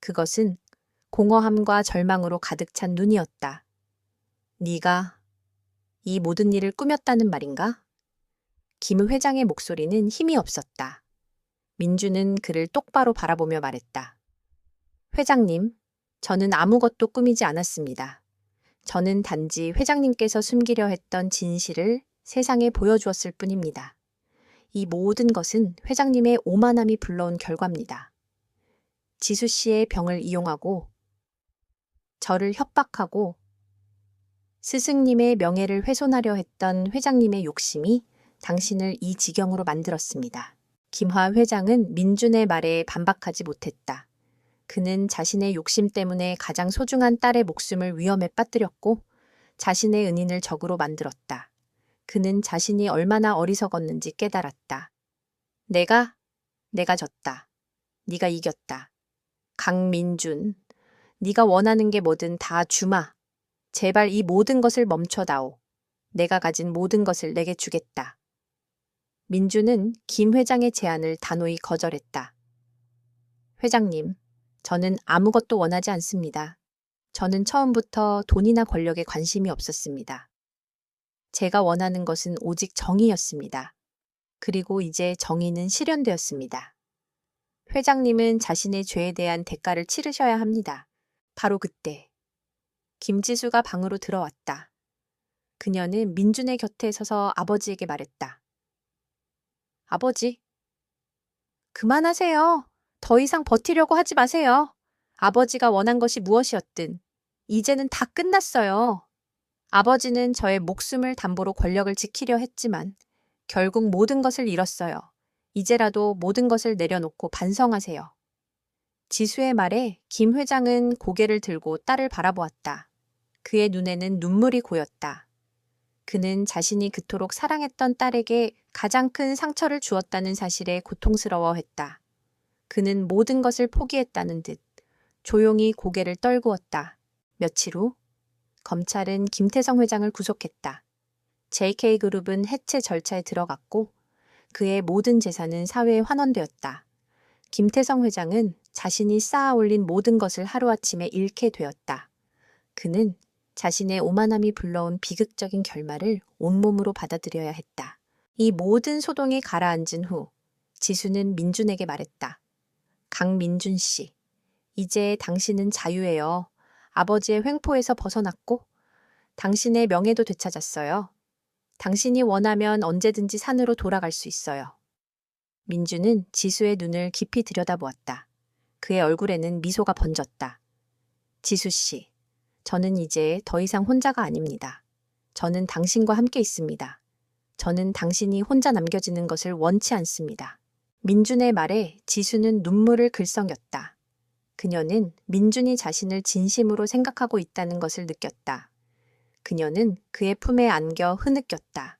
그것은 공허함과 절망으로 가득 찬 눈이었다. 네가 이 모든 일을 꾸몄다는 말인가? 김 회장의 목소리는 힘이 없었다. 민주는 그를 똑바로 바라보며 말했다. 회장님, 저는 아무것도 꾸미지 않았습니다. 저는 단지 회장님께서 숨기려 했던 진실을 세상에 보여주었을 뿐입니다. 이 모든 것은 회장님의 오만함이 불러온 결과입니다. 지수 씨의 병을 이용하고 저를 협박하고 스승님의 명예를 훼손하려 했던 회장님의 욕심이 당신을 이 지경으로 만들었습니다. 김화 회장은 민준의 말에 반박하지 못했다. 그는 자신의 욕심 때문에 가장 소중한 딸의 목숨을 위험에 빠뜨렸고 자신의 은인을 적으로 만들었다. 그는 자신이 얼마나 어리석었는지 깨달았다. 내가 졌다. 네가 이겼다. 강민준, 네가 원하는 게 뭐든 다 주마. 제발 이 모든 것을 멈춰다오. 내가 가진 모든 것을 내게 주겠다. 민주는 김 회장의 제안을 단호히 거절했다. 회장님, 저는 아무것도 원하지 않습니다. 저는 처음부터 돈이나 권력에 관심이 없었습니다. 제가 원하는 것은 오직 정의였습니다. 그리고 이제 정의는 실현되었습니다. 회장님은 자신의 죄에 대한 대가를 치르셔야 합니다. 바로 그때 김지수가 방으로 들어왔다. 그녀는 민준의 곁에 서서 아버지에게 말했다. 아버지, 그만하세요. 더 이상 버티려고 하지 마세요. 아버지가 원한 것이 무엇이었든 이제는 다 끝났어요. 아버지는 저의 목숨을 담보로 권력을 지키려 했지만 결국 모든 것을 잃었어요. 이제라도 모든 것을 내려놓고 반성하세요. 지수의 말에 김 회장은 고개를 들고 딸을 바라보았다. 그의 눈에는 눈물이 고였다. 그는 자신이 그토록 사랑했던 딸에게 가장 큰 상처를 주었다는 사실에 고통스러워했다. 그는 모든 것을 포기했다는 듯 조용히 고개를 떨구었다. 며칠 후 검찰은 김태성 회장을 구속했다. JK그룹은 해체 절차에 들어갔고 그의 모든 재산은 사회에 환원되었다. 김태성 회장은 자신이 쌓아 올린 모든 것을 하루아침에 잃게 되었다. 그는 자신의 오만함이 불러온 비극적인 결말을 온몸으로 받아들여야 했다. 이 모든 소동이 가라앉은 후 지수는 민준에게 말했다. 강민준 씨, 이제 당신은 자유예요. 아버지의 횡포에서 벗어났고 당신의 명예도 되찾았어요. 당신이 원하면 언제든지 산으로 돌아갈 수 있어요. 민주는 지수의 눈을 깊이 들여다보았다. 그의 얼굴에는 미소가 번졌다. 지수 씨, 저는 이제 더 이상 혼자가 아닙니다. 저는 당신과 함께 있습니다. 저는 당신이 혼자 남겨지는 것을 원치 않습니다. 민준의 말에 지수는 눈물을 글썽였다. 그녀는 민준이 자신을 진심으로 생각하고 있다는 것을 느꼈다. 그녀는 그의 품에 안겨 흐느꼈다.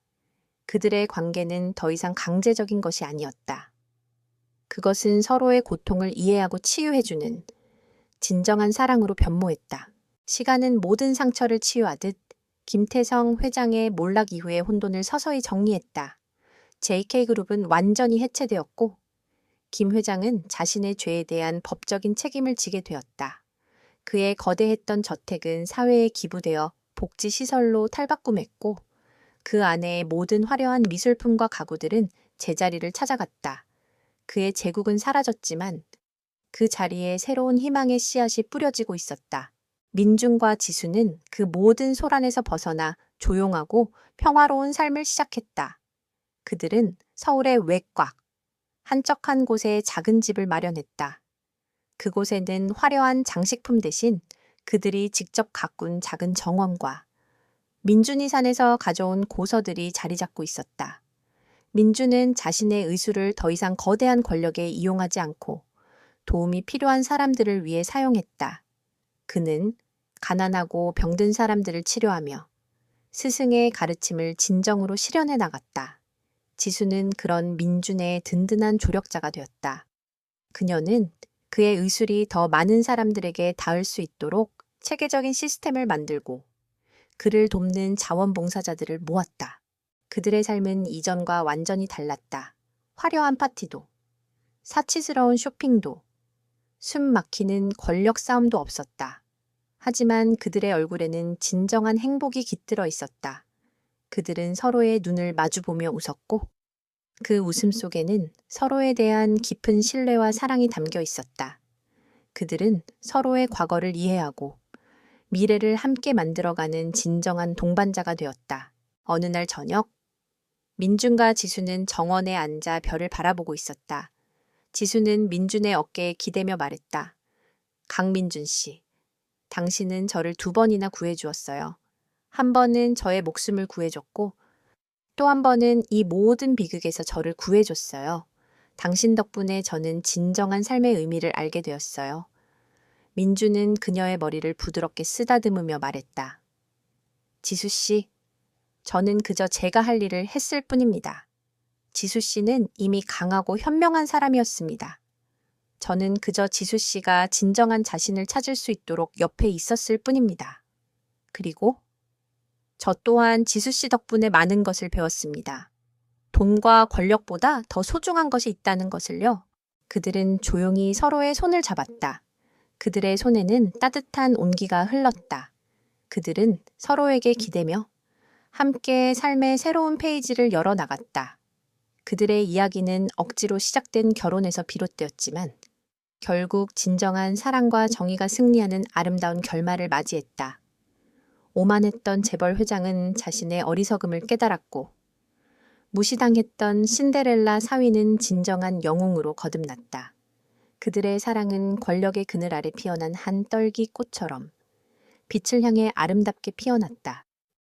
그들의 관계는 더 이상 강제적인 것이 아니었다. 그것은 서로의 고통을 이해하고 치유해주는 진정한 사랑으로 변모했다. 시간은 모든 상처를 치유하듯 김태성 회장의 몰락 이후의 혼돈을 서서히 정리했다. JK그룹은 완전히 해체되었고 김 회장은 자신의 죄에 대한 법적인 책임을 지게 되었다. 그의 거대했던 저택은 사회에 기부되어 복지시설로 탈바꿈했고 그 안의 모든 화려한 미술품과 가구들은 제자리를 찾아갔다. 그의 제국은 사라졌지만 그 자리에 새로운 희망의 씨앗이 뿌려지고 있었다. 민준과 지수는 그 모든 소란에서 벗어나 조용하고 평화로운 삶을 시작했다. 그들은 서울의 외곽, 한적한 곳에 작은 집을 마련했다. 그곳에는 화려한 장식품 대신 그들이 직접 가꾼 작은 정원과 민준이 산에서 가져온 고서들이 자리 잡고 있었다. 민준은 자신의 의술을 더 이상 거대한 권력에 이용하지 않고 도움이 필요한 사람들을 위해 사용했다. 그는 가난하고 병든 사람들을 치료하며 스승의 가르침을 진정으로 실현해 나갔다. 지수는 그런 민준의 든든한 조력자가 되었다. 그녀는 그의 의술이 더 많은 사람들에게 닿을 수 있도록 체계적인 시스템을 만들고 그를 돕는 자원봉사자들을 모았다. 그들의 삶은 이전과 완전히 달랐다. 화려한 파티도, 사치스러운 쇼핑도, 숨 막히는 권력 싸움도 없었다. 하지만 그들의 얼굴에는 진정한 행복이 깃들어 있었다. 그들은 서로의 눈을 마주보며 웃었고 그 웃음 속에는 서로에 대한 깊은 신뢰와 사랑이 담겨 있었다. 그들은 서로의 과거를 이해하고 미래를 함께 만들어가는 진정한 동반자가 되었다. 어느 날 저녁, 민준과 지수는 정원에 앉아 별을 바라보고 있었다. 지수는 민준의 어깨에 기대며 말했다. 강민준 씨, 당신은 저를 2번이나 구해주었어요. 한 번은 저의 목숨을 구해줬고 또 한 번은 이 모든 비극에서 저를 구해줬어요. 당신 덕분에 저는 진정한 삶의 의미를 알게 되었어요. 민주는 그녀의 머리를 부드럽게 쓰다듬으며 말했다. 지수 씨, 저는 그저 제가 할 일을 했을 뿐입니다. 지수 씨는 이미 강하고 현명한 사람이었습니다. 저는 그저 지수 씨가 진정한 자신을 찾을 수 있도록 옆에 있었을 뿐입니다. 그리고 저 또한 지수 씨 덕분에 많은 것을 배웠습니다. 돈과 권력보다 더 소중한 것이 있다는 것을요. 그들은 조용히 서로의 손을 잡았다. 그들의 손에는 따뜻한 온기가 흘렀다. 그들은 서로에게 기대며 함께 삶의 새로운 페이지를 열어나갔다. 그들의 이야기는 억지로 시작된 결혼에서 비롯되었지만 결국 진정한 사랑과 정의가 승리하는 아름다운 결말을 맞이했다. 오만했던 재벌 회장은 자신의 어리석음을 깨달았고 무시당했던 신데렐라 사위는 진정한 영웅으로 거듭났다. 그들의 사랑은 권력의 그늘 아래 피어난 한 떨기 꽃처럼 빛을 향해 아름답게 피어났다.